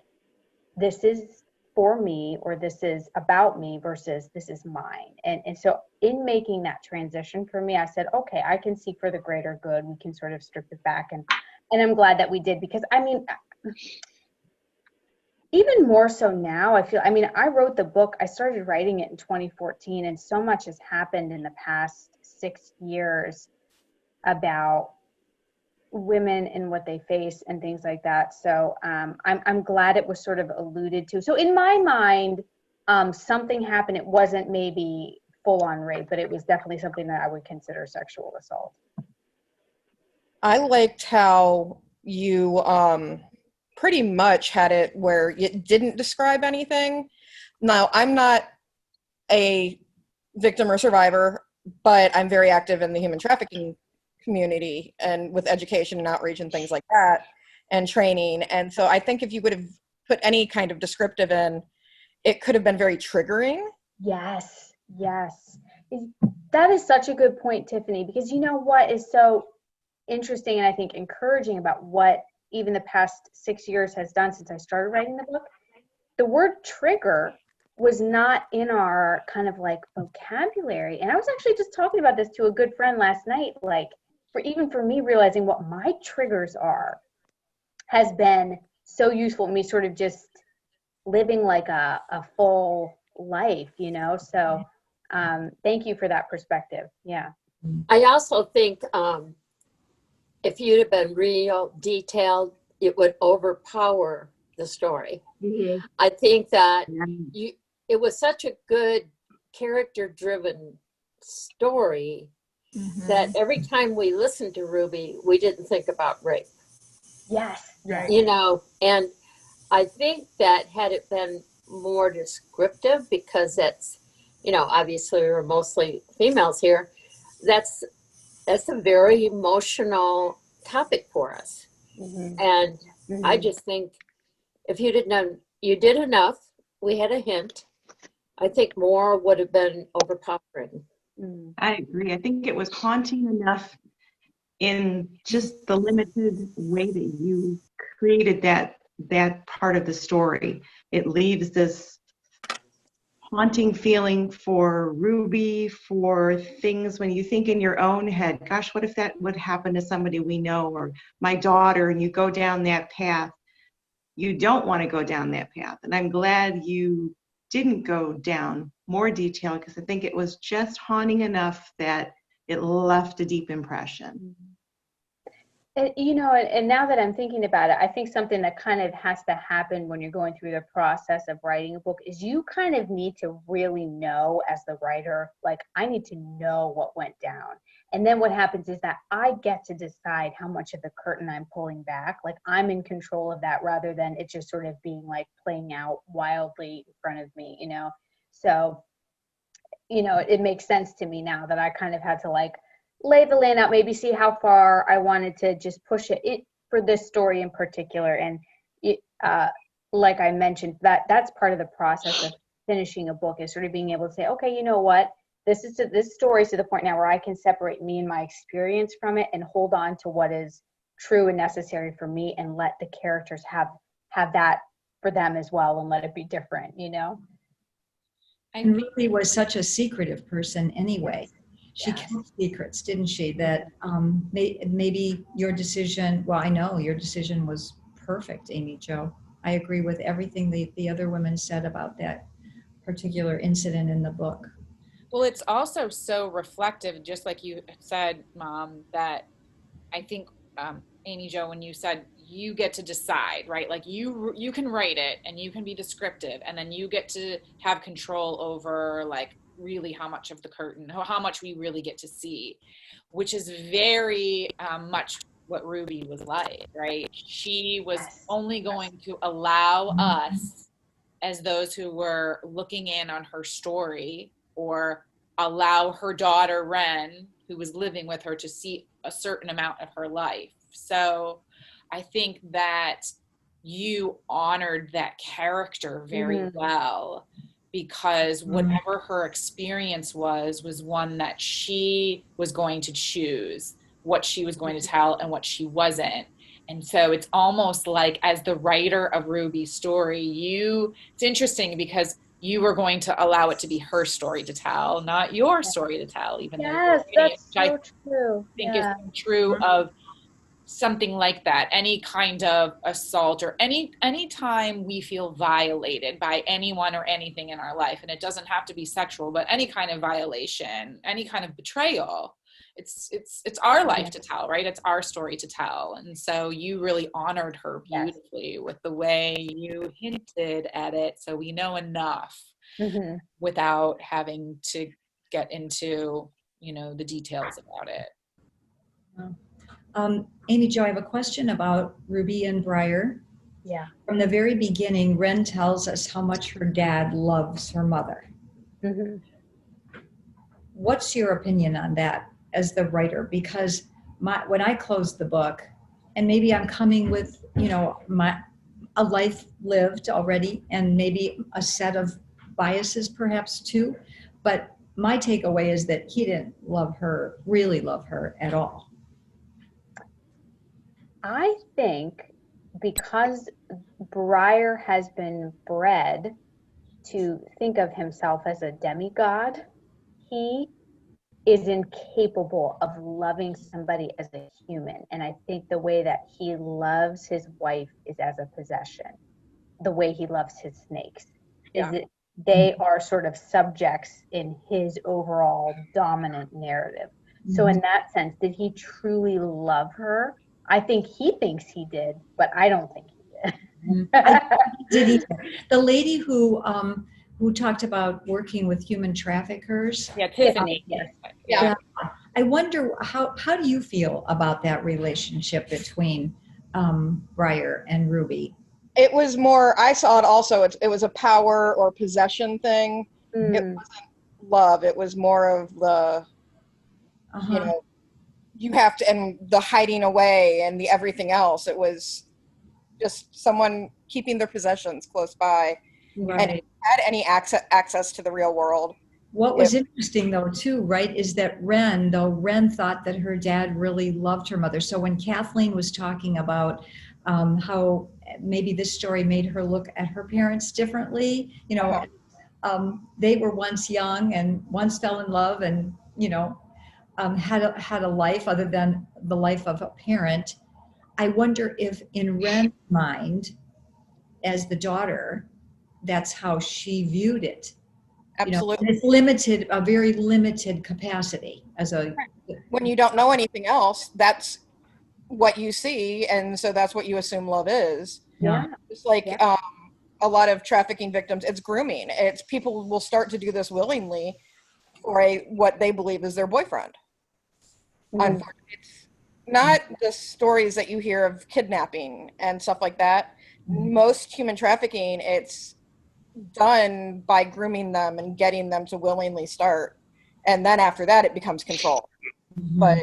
this is for me, or this is about me, versus this is mine. And so in making that transition for me, I said, okay, I can see for the greater good. We can sort of strip it back. And I'm glad that we did, because I mean, even more so now, I wrote the book, I started writing it in 2014, and so much has happened in the past 6 years about women and what they face and things like that. So I'm glad it was sort of alluded to. So in my mind, something happened. It wasn't maybe full on rape, but it was definitely something that I would consider sexual assault. I liked how you pretty much had it where it didn't describe anything. Now, I'm not a victim or survivor, but I'm very active in the human trafficking community and with education and outreach and things like that and training. And so I think if you would have put any kind of descriptive in, it could have been very triggering. Yes. That is such a good point, Tiffany, because you know what is so interesting and I think encouraging about what even the past 6 years has done since I started writing the book? The word trigger was not in our kind of like vocabulary. And I was actually just talking about this to a good friend last night, like, for me, realizing what my triggers are has been so useful. Me sort of just living like a full life, you know? So thank you for that perspective. Yeah. I also think if you'd have been real detailed, it would overpower the story. Mm-hmm. I think that it was such a good character-driven story that every time we listened to Ruby, we didn't think about rape. Yes. You know, and I think that had it been more descriptive, because that's, you know, obviously we're mostly females here, that's a very emotional topic for us. And I just think if you did enough, we had a hint, I think more would have been overpowering. I agree. I think it was haunting enough in just the limited way that you created that part of the story. It leaves this haunting feeling for Ruby, for things when you think in your own head, gosh, what if that would happen to somebody we know, or my daughter, and you go down that path. You don't want to go down that path. And I'm glad you didn't go down more detail, because I think it was just haunting enough that it left a deep impression. You know, and now that I'm thinking about it, I think something that kind of has to happen when you're going through the process of writing a book is you kind of need to really know, as the writer, like, I need to know what went down. And then what happens is that I get to decide how much of the curtain I'm pulling back. Like, I'm in control of that, rather than it just sort of being like playing out wildly in front of me, you know? So, you know, it makes sense to me now that I kind of had to like lay the land out, maybe see how far I wanted to just push it for this story in particular. And like I mentioned, that's part of the process of finishing a book, is sort of being able to say, okay, you know what, this story is to the point now where I can separate me and my experience from it and hold on to what is true and necessary for me, and let the characters have that for them as well, and let it be different, you know? And Ruby was such a secretive person anyway. She kept secrets, didn't she? That maybe your decision, well, I know your decision was perfect, Amy Jo. I agree with everything the other women said about that particular incident in the book. Well, it's also so reflective, just like you said, Mom, that I think, Amy Jo, when you said you get to decide, right? Like you can write it and you can be descriptive, and then you get to have control over like really how much of the curtain, how much we really get to see, which is very much what Ruby was like, right? She was only going to allow us, as those who were looking in on her story, or allow her daughter Ren, who was living with her, to see a certain amount of her life. So I think that you honored that character very well, because whatever her experience was one that she was going to choose what she was going to tell and what she wasn't. And so it's almost like, as the writer of Ruby's story, it's interesting because you were going to allow it to be her story to tell, not your story to tell, even though you're Yes, writing it, that's which I so true. think Yeah. is true of something like that. Any kind of assault, or any time we feel violated by anyone or anything in our life, and it doesn't have to be sexual, but any kind of violation, any kind of betrayal, it's our life to tell, right? It's our story to tell. And so you really honored her beautifully with the way you hinted at it, so we know enough without having to get into, the details about it. Amy Jo, I have a question about Ruby and Briar. Yeah. From the very beginning, Wren tells us how much her dad loves her mother. What's your opinion on that as the writer? Because when I closed the book, and maybe I'm coming with, a life lived already, and maybe a set of biases perhaps too, but my takeaway is that he didn't really love her at all. I think because Briar has been bred to think of himself as a demigod, he is incapable of loving somebody as a human. And I think the way that he loves his wife is as a possession. The way he loves his snakes is that they are sort of subjects in his overall dominant narrative. So in that sense, did he truly love her? I think he thinks he did, but I don't think he did. Did he? The lady who talked about working with human traffickers. Yeah, Tiffany. Yeah. I wonder how do you feel about that relationship between Briar and Ruby? It was more, I saw it also, it was a power or possession thing. It wasn't love. It was more of the, you have to, and the hiding away and the everything else. It was just someone keeping their possessions close by, and had any access to the real world. What was interesting though too, right, is that Wren thought that her dad really loved her mother. So when Kathleen was talking about how maybe this story made her look at her parents differently, they were once young and once fell in love and had a life other than the life of a parent. I wonder if in Wren's mind, as the daughter, that's how she viewed it. Absolutely. It's limited, a very limited capacity as a. When you don't know anything else, that's what you see, and so that's what you assume love is. Yeah. It's like a lot of trafficking victims. It's grooming. It's people will start to do this willingly for what they believe is their boyfriend. Unfortunately, it's not the stories that you hear of kidnapping and stuff like that. Most human trafficking, it's done by grooming them and getting them to willingly start, and then after that it becomes control. But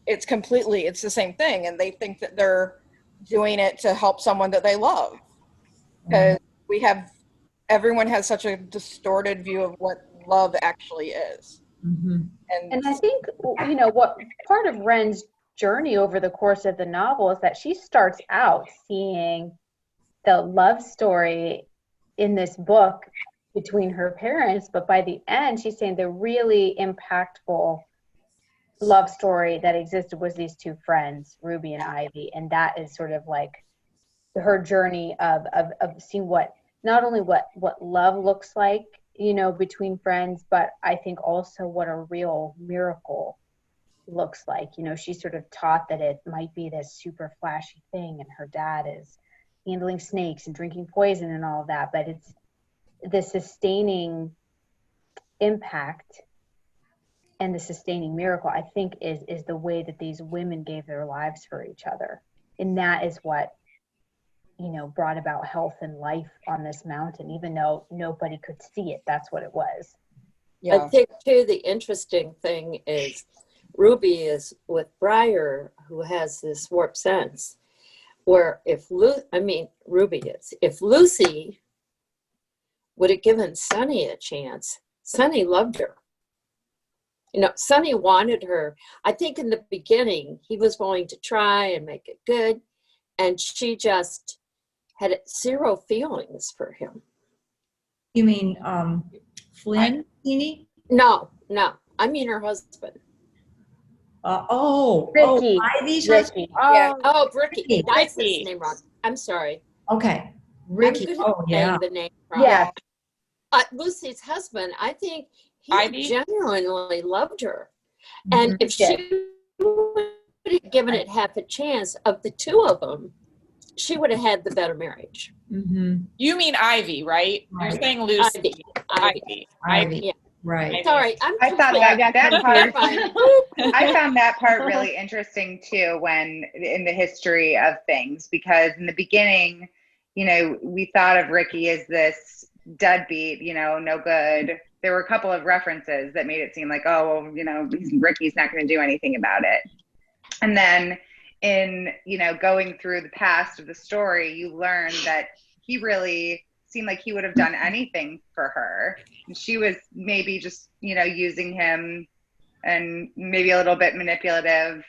it's the same thing, and they think that they're doing it to help someone that they love, because everyone has such a distorted view of what love actually is. And I think what part of Wren's journey over the course of the novel is that she starts out seeing the love story in this book between her parents, but by the end she's saying the really impactful love story that existed was these two friends, Ruby and Ivy, and that is sort of like her journey of seeing not only what love looks like between friends, but I think also what a real miracle looks like. She sort of taught that it might be this super flashy thing, and her dad is handling snakes and drinking poison and all of that, but it's the sustaining impact and the sustaining miracle, I think, is the way that these women gave their lives for each other. And that is what brought about health and life on this mountain, even though nobody could see it. That's what it was. I think too, the interesting thing is Ruby is with Briar, who has this warped sense where if Lucy would have given Sonny a chance, Sonny loved her. Sonny wanted her. I think in the beginning he was willing to try and make it good, and she just had zero feelings for him. You mean Flynn, Jeannie? No, I mean her husband. Ricky. Ivy's Ricky. husband. Oh, Ricky. Ricky. That's his name wrong. I'm sorry. Okay, Ricky. I'm good at Oh yeah. saying the name wrong. Yeah. Lucy's husband, I think he Ivy? genuinely loved her. And if she would have given it half a chance, of the two of them, she would have had the better marriage. Mm-hmm. You mean Ivy, right? You're Right. saying Lucy. Ivy. Ivy. Yeah. Right. It's all right. I thought I got that confused. part, I found that part really interesting too, when in the history of things, because in the beginning, we thought of Ricky as this deadbeat, no good. There were a couple of references that made it seem like, oh, well, Ricky's not going to do anything about it. And then in, going through the past of the story, you learn that he really seemed like he would have done anything for her. And she was maybe just, using him and maybe a little bit manipulative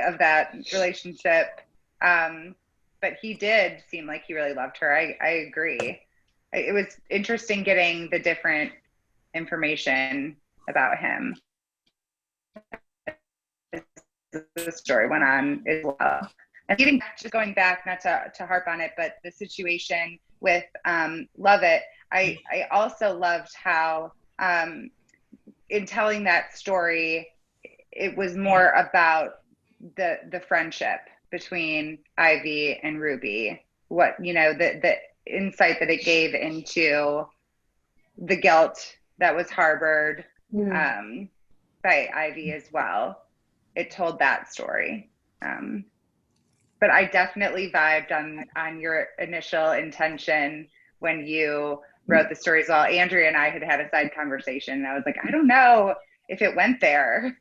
of that relationship. But he did seem like he really loved her. I agree. It was interesting getting the different information about him as the story went on as well. And just going back, not to harp on it, but the situation with Lovett, I also loved how in telling that story, it was more about the friendship between Ivy and Ruby. What, the insight that it gave into the guilt that was harbored by Ivy as well. It told that story. But I definitely vibed on your initial intention when you wrote the stories. Well, Andrea and I had a side conversation, and I was like, I don't know if it went there.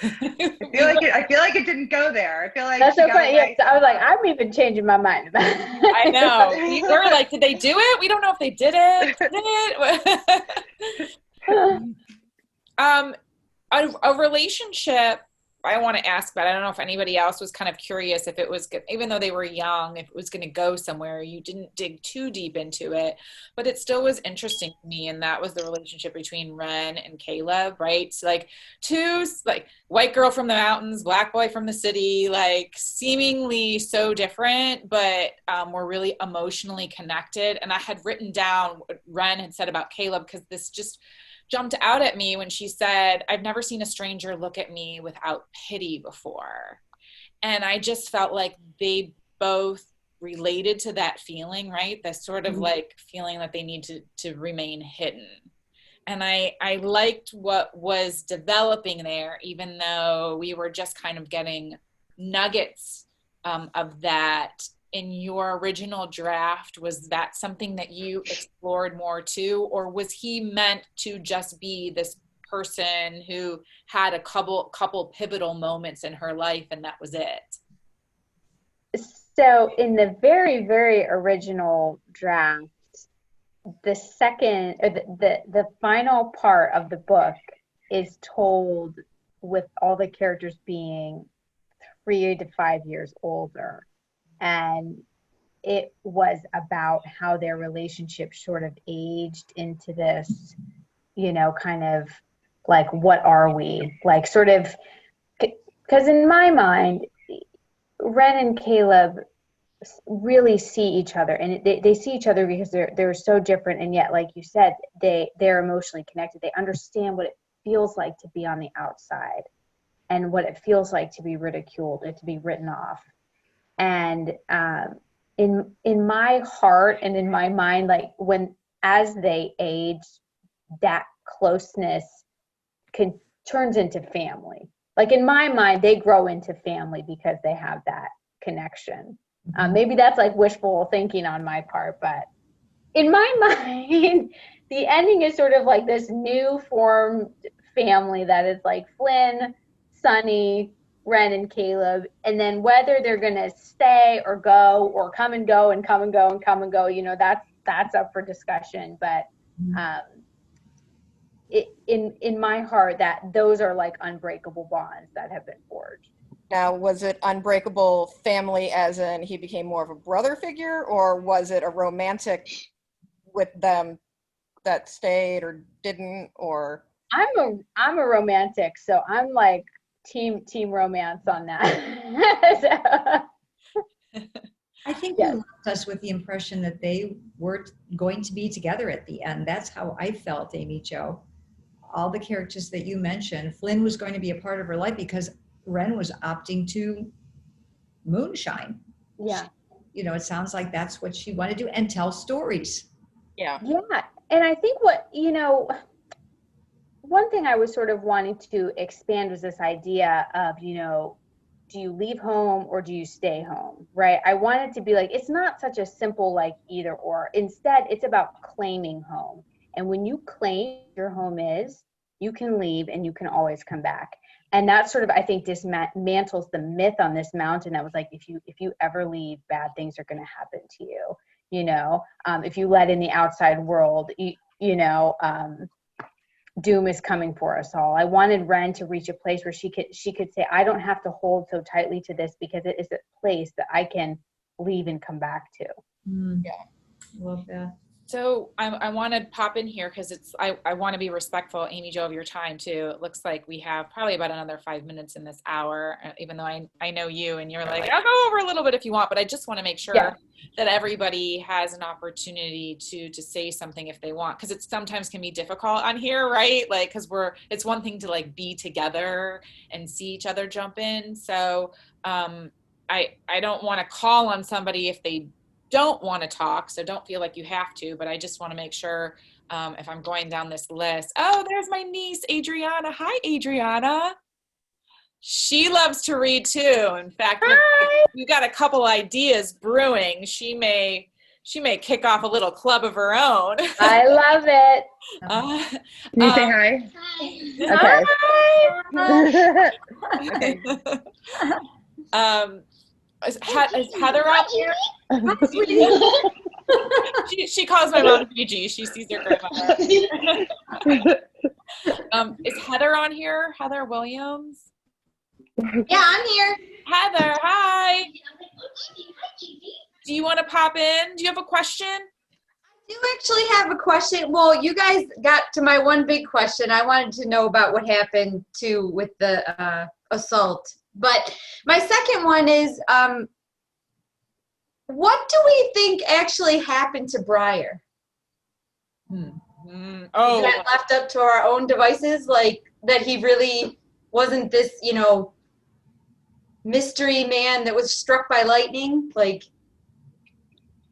I feel like it didn't go there. I feel like That's so funny. Yes, I was like, I'm even changing my mind about it. I know. We were like, did they do it? We don't know if they did it. A relationship I want to ask about. I don't know if anybody else was kind of curious if it was, even though they were young, if it was going to go somewhere. You didn't dig too deep into it, but it still was interesting to me. And that was the relationship between Ren and Caleb, right? So like two, like white girl from the mountains, black boy from the city, like seemingly so different, but were really emotionally connected. And I had written down what Ren had said about Caleb, because this just jumped out at me when she said, I've never seen a stranger look at me without pity before. And I just felt like they both related to that feeling, right? That sort of like feeling that they need to remain hidden. And I liked what was developing there, even though we were just kind of getting nuggets of that. In your original draft, was that something that you explored more too, or was he meant to just be this person who had a couple pivotal moments in her life and that was it? So in the very, very original draft, the second, or the final part of the book is told with all the characters being 3 to 5 years older. And it was about how their relationship sort of aged into this, kind of like, what are we? Like, sort of, because in my mind, Ren and Caleb really see each other, and they see each other because they're so different, and yet, like you said, they're emotionally connected. They understand what it feels like to be on the outside and what it feels like to be ridiculed or to be written off. And in my heart and in my mind, like as they age, that closeness turns into family. Like in my mind, they grow into family because they have that connection. Maybe that's like wishful thinking on my part, but in my mind, the ending is sort of like this new formed family that is like Flynn, Sunny, Ren, and Caleb, and then whether they're gonna stay or go or come and go and come and go and come and go, that's up for discussion. But in my heart, that those are like unbreakable bonds that have been forged. Now, was it unbreakable family as in he became more of a brother figure, or was it a romantic with them that stayed or didn't, or? I'm a romantic, so I'm like team romance on that. I think Yes. you left us with the impression that they were going to be together at the end. That's how I felt, Amy Jo. All the characters that you mentioned, Flynn was going to be a part of her life because Ren was opting to moonshine. Yeah. You know, it sounds like that's what she wanted to do, and tell stories. Yeah. Yeah. And I think one thing I was sort of wanting to expand was this idea of, do you leave home or do you stay home, right? I wanted to be like, it's not such a simple like either or. Instead, it's about claiming home. And when you claim your home is, you can leave and you can always come back. And that sort of, I think, dismantles the myth on this mountain that was like, if you ever leave, bad things are going to happen to you. If you let in the outside world, doom is coming for us all. I wanted Ren to reach a place where she could say, I don't have to hold so tightly to this because it is a place that I can leave and come back to. Yeah, love that. So I want to pop in here because I want to be respectful, Amy Jo, of your time too. It looks like we have probably about another 5 minutes in this hour, even though I know you and you're like, I'll go over a little bit if you want, but I just want to make sure that everybody has an opportunity to say something if they want, because it sometimes can be difficult on here, right? Like, because it's one thing to like be together and see each other jump in. So I don't want to call on somebody if they don't want to talk, so don't feel like you have to, but I just want to make sure if I'm going down this list. Oh, there's my niece, Adriana. Hi, Adriana. She loves to read too. In fact, we've got a couple ideas brewing. She may kick off a little club of her own. I love it. Can you say hi? Okay. Okay. Is Heather up here? She calls my mom Gigi. She sees her grandmother. Is Heather on here? Heather Williams? Yeah, I'm here. Heather, hi. Do you want to pop in? Do you have a question? I do actually have a question. Well, you guys got to my one big question. I wanted to know about what happened too with the assault. But my second one is, what do we think actually happened to Briar? Oh, Is that left up to our own devices? Like, that he really wasn't this, mystery man that was struck by lightning? Like,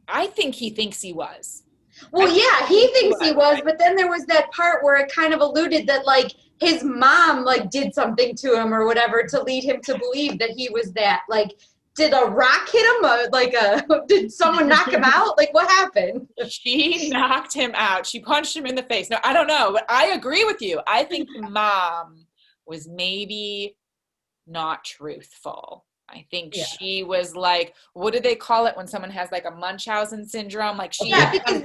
I think he thinks he was. well, yeah, he thinks he was, but then there was that part where it kind of alluded that, like, his mom, like, did something to him or whatever to lead him to believe that he was that. Like, did a rock hit him? Did someone knock him out? Like, what happened? She knocked him out. She punched him in the face. No, I don't know, but I agree with you. I think the mom was maybe not truthful. I think she was like, what do they call it when someone has like a Munchausen syndrome? Like she because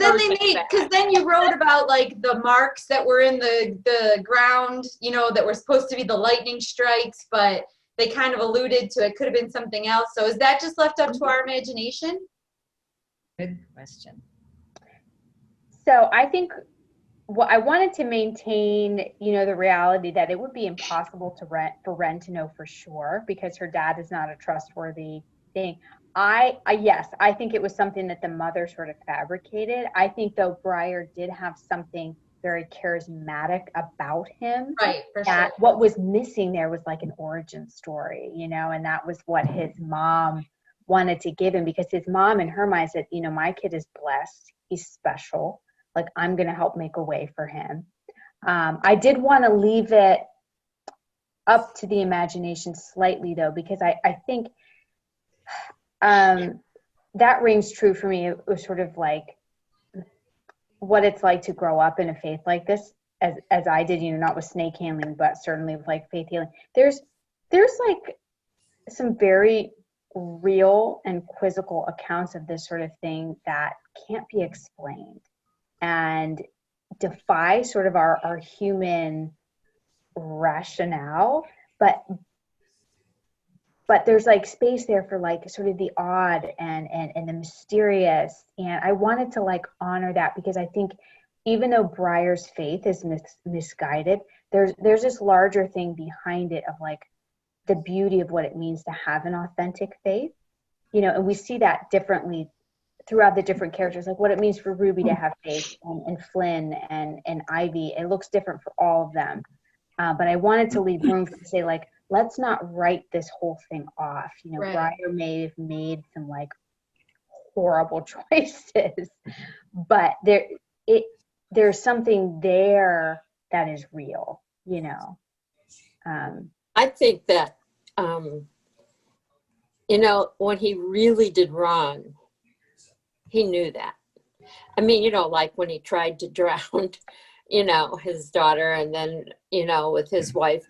then you wrote about like the marks that were in the ground, that were supposed to be the lightning strikes, but they kind of alluded to it could have been something else. So is that just left up to our imagination? Good question. So I think I wanted to maintain, the reality that it would be impossible for Ren to know for sure because her dad is not a trustworthy thing. I think it was something that the mother sort of fabricated. I think though Briar did have something very charismatic about him. Right, for sure. What was missing there was like an origin story, and that was what his mom wanted to give him because his mom in her mind said, my kid is blessed. He's special. Like, I'm going to help make a way for him. I did want to leave it up to the imagination slightly, though, because I think that rings true for me. It was sort of like what it's like to grow up in a faith like this, as I did, not with snake handling, but certainly with like faith healing. There's like some very real and quizzical accounts of this sort of thing that can't be explained and defy sort of our human rationale, but but there's like space there for like sort of the odd and the mysterious. And I wanted to like honor that, because I think even though Briar's faith is misguided, there's this larger thing behind it of like the beauty of what it means to have an authentic faith, you know, and we see that differently throughout the different characters, like what it means for Ruby to have faith, and Flynn and Ivy. It looks different for all of them. But I wanted to leave room to say, like, let's not write this whole thing off. You know, Right. Briar may have made some like horrible choices, but there's something there that is real, you know. I think that, you know, when he really did wrong, he knew that. I mean, you know, like when he tried to drown, you know, his daughter, and then, you know, with his wife.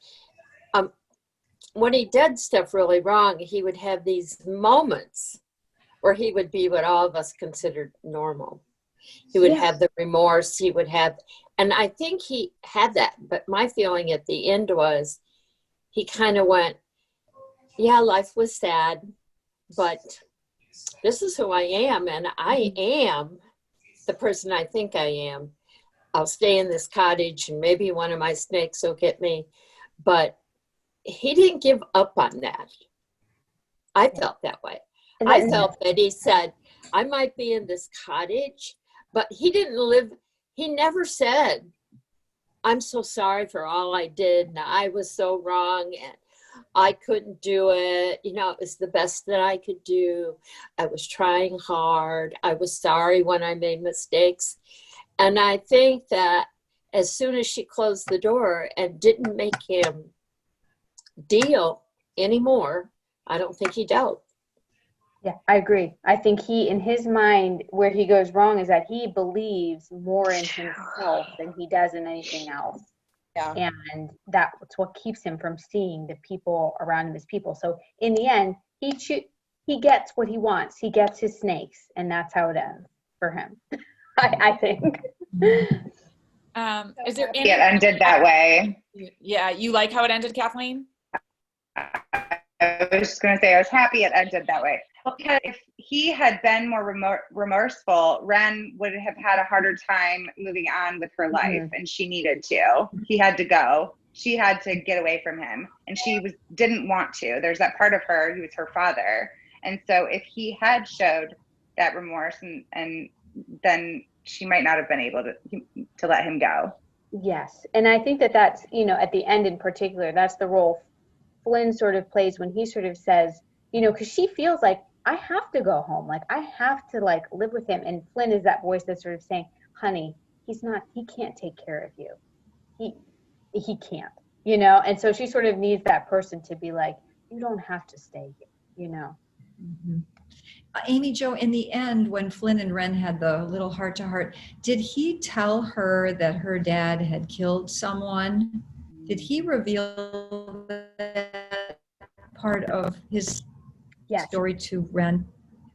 When he did stuff really wrong, he would have these moments where he would be what all of us considered normal. He would have the remorse, he would have, and I think he had that. But my feeling at the end was he kind of went, yeah, life was sad, but this is who I am, and I am the person I think I am. I'll stay in this cottage, and maybe one of my snakes will get me. But he didn't give up on that. I felt that way. I felt that he said, I might be in this cottage, but he didn't live, he never said, I'm so sorry for all I did, and I was so wrong, and I couldn't do it. You know, it was the best that I could do. I was trying hard. I was sorry when I made mistakes. And I think that as soon as she closed the door and didn't make him deal anymore, I don't think he dealt. Yeah, I agree. I think he, in his mind, where he goes wrong is that he believes more in himself than he does in anything else. Yeah. And that's what keeps him from seeing the people around him as people. So in the end, he gets what he wants. He gets his snakes, and that's how it ends for him. I think. Is there any? It ended that way. Yeah, you like how it ended, Kathleen? I was just going to say, I was happy it ended that way. Because if he had been more remorseful, Ren would have had a harder time moving on with her life, and she needed to. He had to go. She had to get away from him, and she didn't want to. There's that part of her, he was her father. And so if he had showed that remorse, and then she might not have been able to let him go. Yes. And I think that's, you know, at the end in particular, that's the role Flynn sort of plays when he sort of says, you know, because she feels like, I have to go home. Like, I have to, like, live with him. And Flynn is that voice that's sort of saying, honey, he can't take care of you. He can't, you know? And so she sort of needs that person to be like, you don't have to stay here, you know? Mm-hmm. Amy Jo, in the end, when Flynn and Ren had the little heart-to-heart, did he tell her that her dad had killed someone? Did he reveal that part of his story to Ren,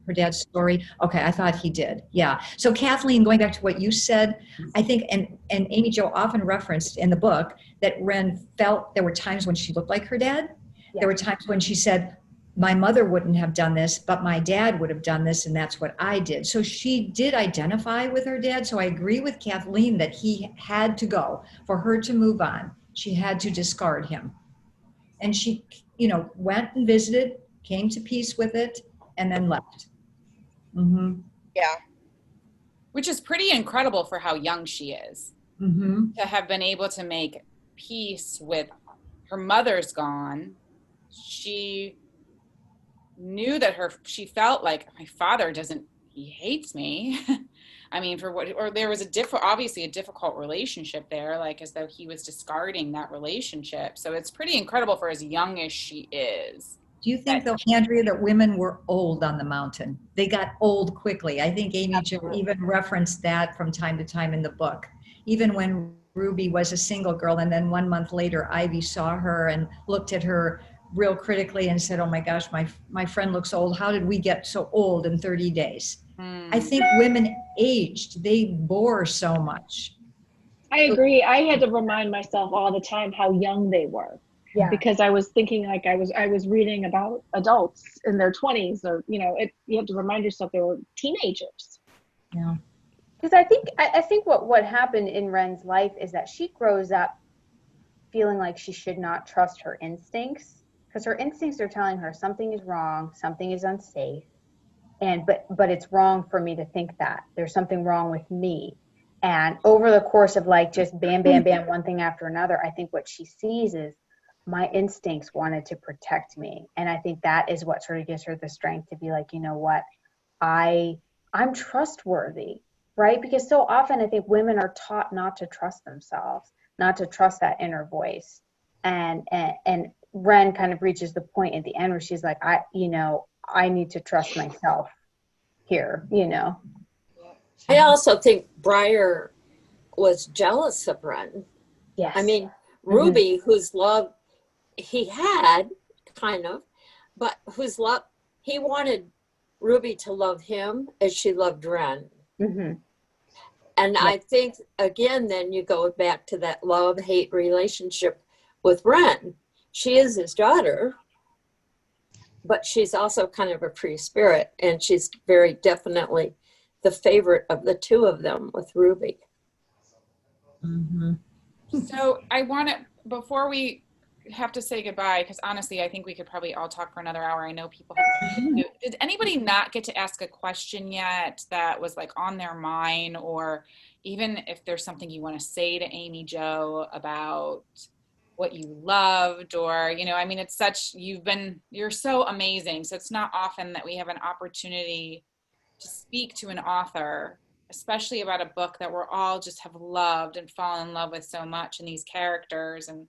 her dad's story? Okay, I thought he did. Yeah. So Kathleen, going back to what you said, I think, and Amy Jo often referenced in the book that Ren felt there were times when she looked like her dad. Yeah. There were times when she said, my mother wouldn't have done this, but my dad would have done this, and that's what I did. So she did identify with her dad. So I agree with Kathleen that he had to go. For her to move on, she had to discard him. And she, you know, went and visited, came to peace with it, and then left. Mm-hmm. Yeah. Which is pretty incredible for how young she is. Mm-hmm. To have been able to make peace with her mother's gone. She knew that she felt like, my father he hates me. I mean, there was obviously a difficult relationship there, like as though he was discarding that relationship. So it's pretty incredible for as young as she is. Do you think, though, Andrea, that women were old on the mountain? They got old quickly. I think Amy Jo even referenced that from time to time in the book. Even when Ruby was a single girl, and then 1 month later, Ivy saw her and looked at her real critically and said, oh my gosh, my friend looks old. How did we get so old in 30 days? I think women aged. They bore so much. I agree. I had to remind myself all the time how young they were. Yeah. Because I was thinking like I was reading about adults in their 20s, or you have to remind yourself they were teenagers. Yeah. Because I think what happened in Ren's life is that she grows up feeling like she should not trust her instincts, because her instincts are telling her something is wrong, something is unsafe, and but it's wrong for me to think that. There's something wrong with me. And over the course of like just bam, bam, bam, one thing after another, I think what she sees is my instincts wanted to protect me. And I think that is what sort of gives her the strength to be like, you know what, I'm trustworthy, right? Because so often I think women are taught not to trust themselves, not to trust that inner voice. And Ren kind of reaches the point at the end where she's like, I need to trust myself here, I also think Briar was jealous of Ren. Yes. I mean, Ruby, whose love he had, kind of, but whose love, he wanted Ruby to love him as she loved Ren. Mm-hmm. And I think, again, then you go back to that love-hate relationship with Ren. She is his daughter, but she's also kind of a free spirit, and she's very definitely the favorite of the two of them with Ruby. Mm-hmm. So I want to, before we have to say goodbye, because honestly, I think we could probably all talk for another hour. I know people have. Did anybody not get to ask a question yet that was like on their mind, or even if there's something you want to say to Amy Jo about what you loved, or, I mean, it's such, you're so amazing. So it's not often that we have an opportunity to speak to an author, especially about a book that we're all just have loved and fallen in love with so much, and these characters. And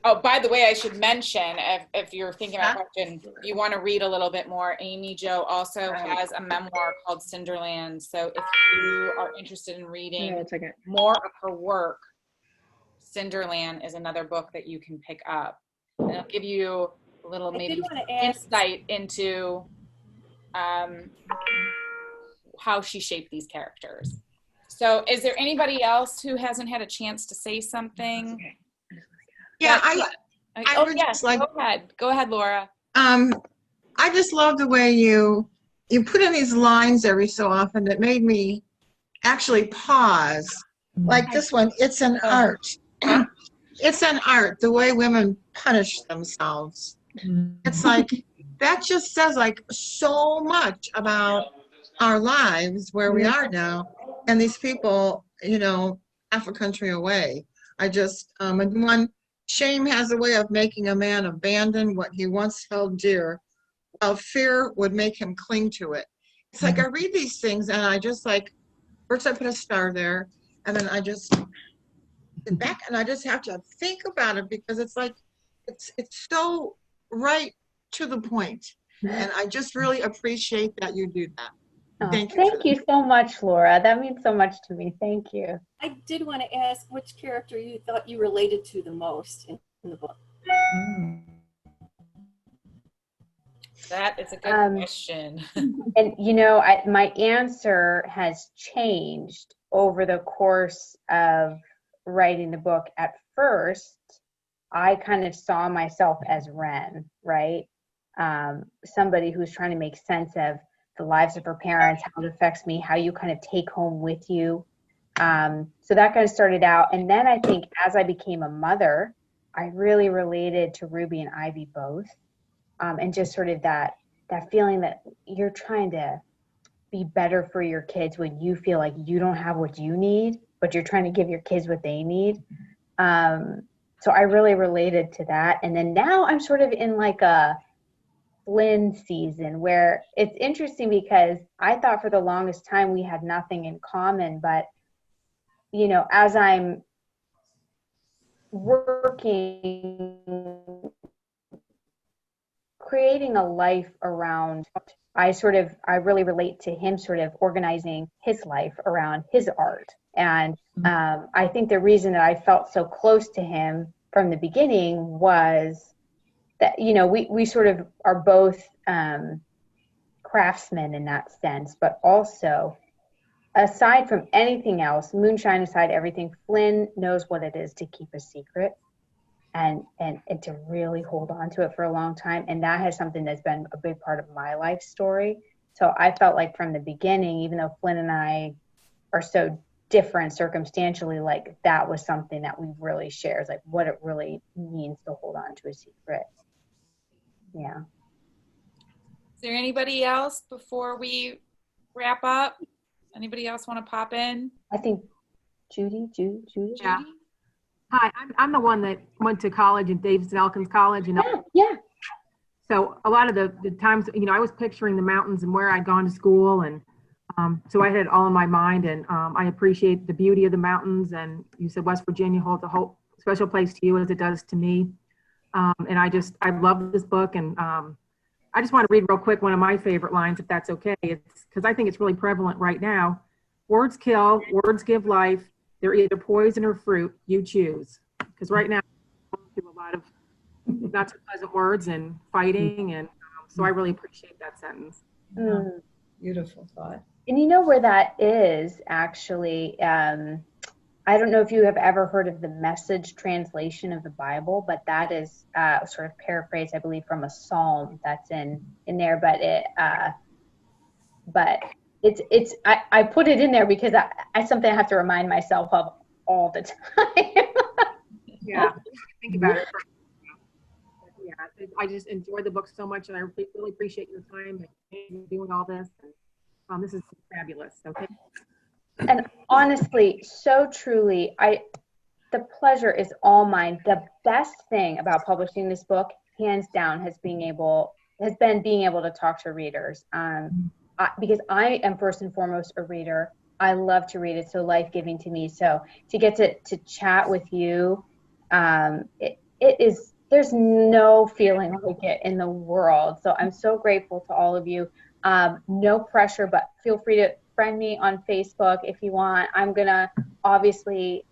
oh, by the way, I should mention, if you're thinking about a question, you want to read a little bit more, Amy Jo also has a memoir called Cinderland. So if you are interested in reading more of her work, Cinderland is another book that you can pick up. And it'll give you a little maybe insight into how she shaped these characters. So is there anybody else who hasn't had a chance to say something? Yeah, Go ahead, Laura. I just love the way you put in these lines every so often that made me actually pause. Like this one, it's an art. It's an art, the way women punish themselves. It's like, that just says like so much about our lives, where we are now, and these people, half a country away. I just, and one, shame has a way of making a man abandon what he once held dear, while fear would make him cling to it. It's like I read these things and I just like, first I put a star there, and then I just sit back and I just have to think about it, because it's like, it's so right to the point. And I just really appreciate that you do that. Oh, thank you so much, Laura. That means so much to me. Thank you. I did want to ask which character you thought you related to the most in the book. That is a good question. And my answer has changed over the course of writing the book. At first, I kind of saw myself as Ren, right? Somebody who's trying to make sense of the lives of her parents, how it affects me, how you kind of take home with you. So that kind of started out. And then I think as I became a mother, I really related to Ruby and Ivy both. And just sort of that feeling that you're trying to be better for your kids when you feel like you don't have what you need, but you're trying to give your kids what they need. So I really related to that. And then now I'm sort of in like a Flynn season, where it's interesting because I thought for the longest time we had nothing in common, but as I'm working, creating a life around, I really relate to him sort of organizing his life around his art. And I think the reason that I felt so close to him from the beginning was that, we sort of are both craftsmen in that sense, but also, aside from anything else, moonshine aside, everything, Flynn knows what it is to keep a secret. and to really hold on to it for a long time. And that has something that's been a big part of my life story. So I felt like from the beginning, even though Flynn and I are so different circumstantially, like that was something that we really shared, like what it really means to hold on to a secret. Yeah. Is there anybody else before we wrap up? Anybody else want to pop in? I think Judy. Yeah. Hi, I'm the one that went to college at Davis and Elkins College. And yeah. So a lot of the times, I was picturing the mountains and where I'd gone to school. And so I had it all in my mind. And I appreciate the beauty of the mountains. And you said West Virginia holds a whole special place to you as it does to me. And I love this book. And I just want to read real quick one of my favorite lines, if that's okay. It's because I think it's really prevalent right now. Words kill, words give life. They're either poison or fruit. You choose. Because right now, I'm going through a lot of not so pleasant words and fighting. And so I really appreciate that sentence. Mm. Beautiful thought. And you know where that is, actually. I don't know if you have ever heard of the Message translation of the Bible, but that is sort of paraphrased, I believe, from a psalm that's in there. But it's I put it in there because I something I have to remind myself of all the time. Yeah, think about it. Yeah, I just enjoyed the book so much, and I really appreciate your time and doing all this. And, this is fabulous. Okay. And honestly, so truly, the pleasure is all mine. The best thing about publishing this book, hands down, has been being able to talk to readers. Because I am first and foremost a reader. I love to read. It's so life-giving to me. So to get to chat with you, it is, there's no feeling like it in the world. So I'm so grateful to all of you. No pressure, but feel free to friend me on Facebook if you want. I'm going to obviously,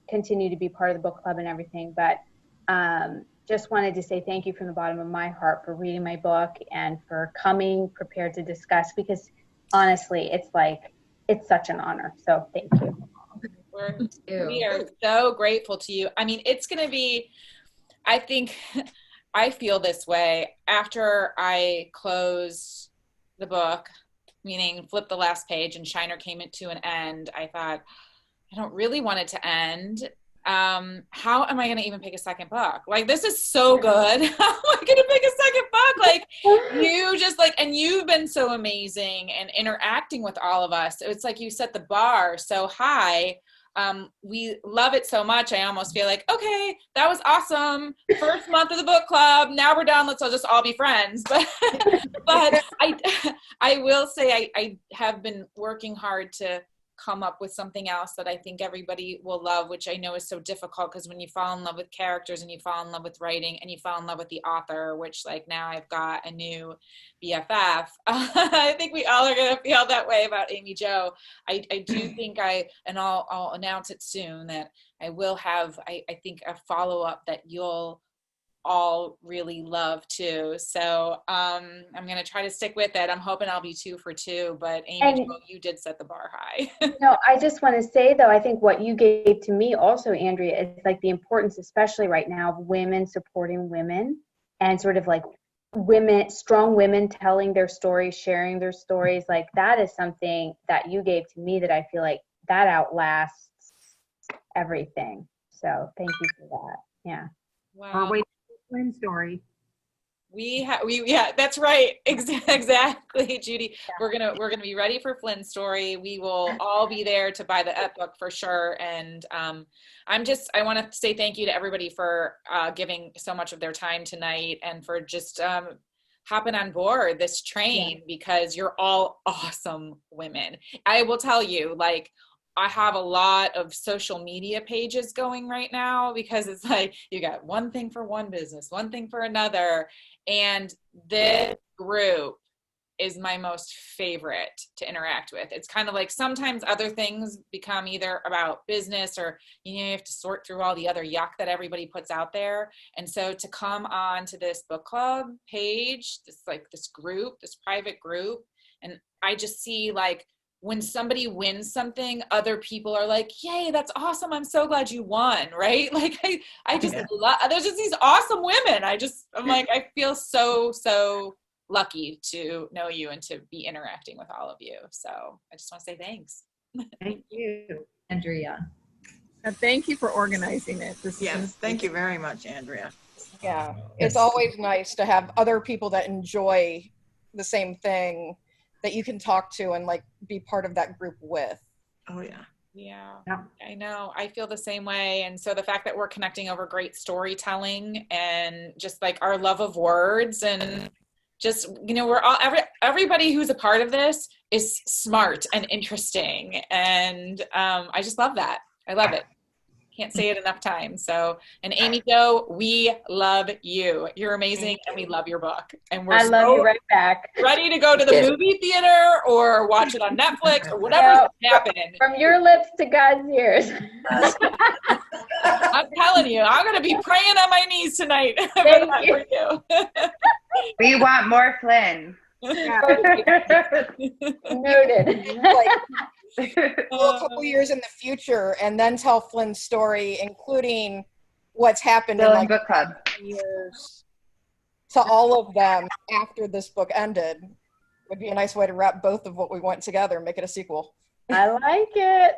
continue to be part of the book club and everything, but just wanted to say thank you from the bottom of my heart for reading my book and for coming prepared to discuss, because honestly, it's such an honor. So thank you. We are so grateful to you. I mean, it's going to be, I think, I feel this way after I closed the book, meaning flip the last page and Shiner came to an end. I thought, I don't really want it to end. How am I going to even pick a second book? Like, this is so good. How am I going to pick a second book? Like, you just and you've been so amazing and interacting with all of us. It's like you set the bar so high. We love it so much. I almost feel like, okay, that was awesome. First month of the book club. Now we're done. Let's all just all be friends. But I will say I have been working hard to come up with something else that I think everybody will love, which I know is so difficult because when you fall in love with characters and you fall in love with writing and you fall in love with the author, which now I've got a new BFF. I think we all are going to feel that way about Amy Jo. I do think I'll announce it soon, that I will have, I think, a follow-up that you'll all really love too. So I'm going to try to stick with it. I'm hoping I'll be 2 for 2, but Amy, you did set the bar high. No, I just want to say though, I think what you gave to me also, Andrea, is the importance, especially right now, of women supporting women and sort of women, strong women telling their stories, sharing their stories. That is something that you gave to me that I feel like that outlasts everything. So thank you for that. Yeah. Wow. Flynn story. Yeah, that's right. Exactly, Judy. Yeah. We're gonna be ready for Flynn's story. We will all be there to buy the book for sure. And I want to say thank you to everybody for giving so much of their time tonight and for just hopping on board this train, because you're all awesome women. I will tell you, I have a lot of social media pages going right now because it's you got one thing for one business, one thing for another. And this group is my most favorite to interact with. It's kind of sometimes other things become either about business or, you have to sort through all the other yuck that everybody puts out there. And so to come on to this book club page, this group, this private group, and I just see when somebody wins something, other people are like, yay, that's awesome. I'm so glad you won, right? Like I just love, there's just these awesome women. I'm like, I feel so lucky to know you and to be interacting with all of you. So I just want to say thanks. Thank you. Andrea. And thank you for organizing it. Yes, thank you very much, Andrea. Yeah, it's always nice to have other people that enjoy the same thing that you can talk to and like be part of that group with. Oh yeah. Yeah, Yeah. I know. I feel the same way. And so the fact that we're connecting over great storytelling and just like our love of words and just, you know, we're all, everybody who's a part of this is smart and interesting. And I just love that. I love it. Can't say it enough times. So, and Amy Jo, we love you. You're amazing, and we love your book. And we're I love you right back. ready to go to the movie theater or watch it on Netflix or whatever's happening. From your lips to God's ears. I'm telling you, I'm going to be praying on my knees tonight for you. We want more Flynn. Noted. Go a couple years in the future and then tell Flynn's story, including what's happened in like book club years to all of them after this book ended. Would be a nice way to wrap both of what we went together and make it a sequel. I like it.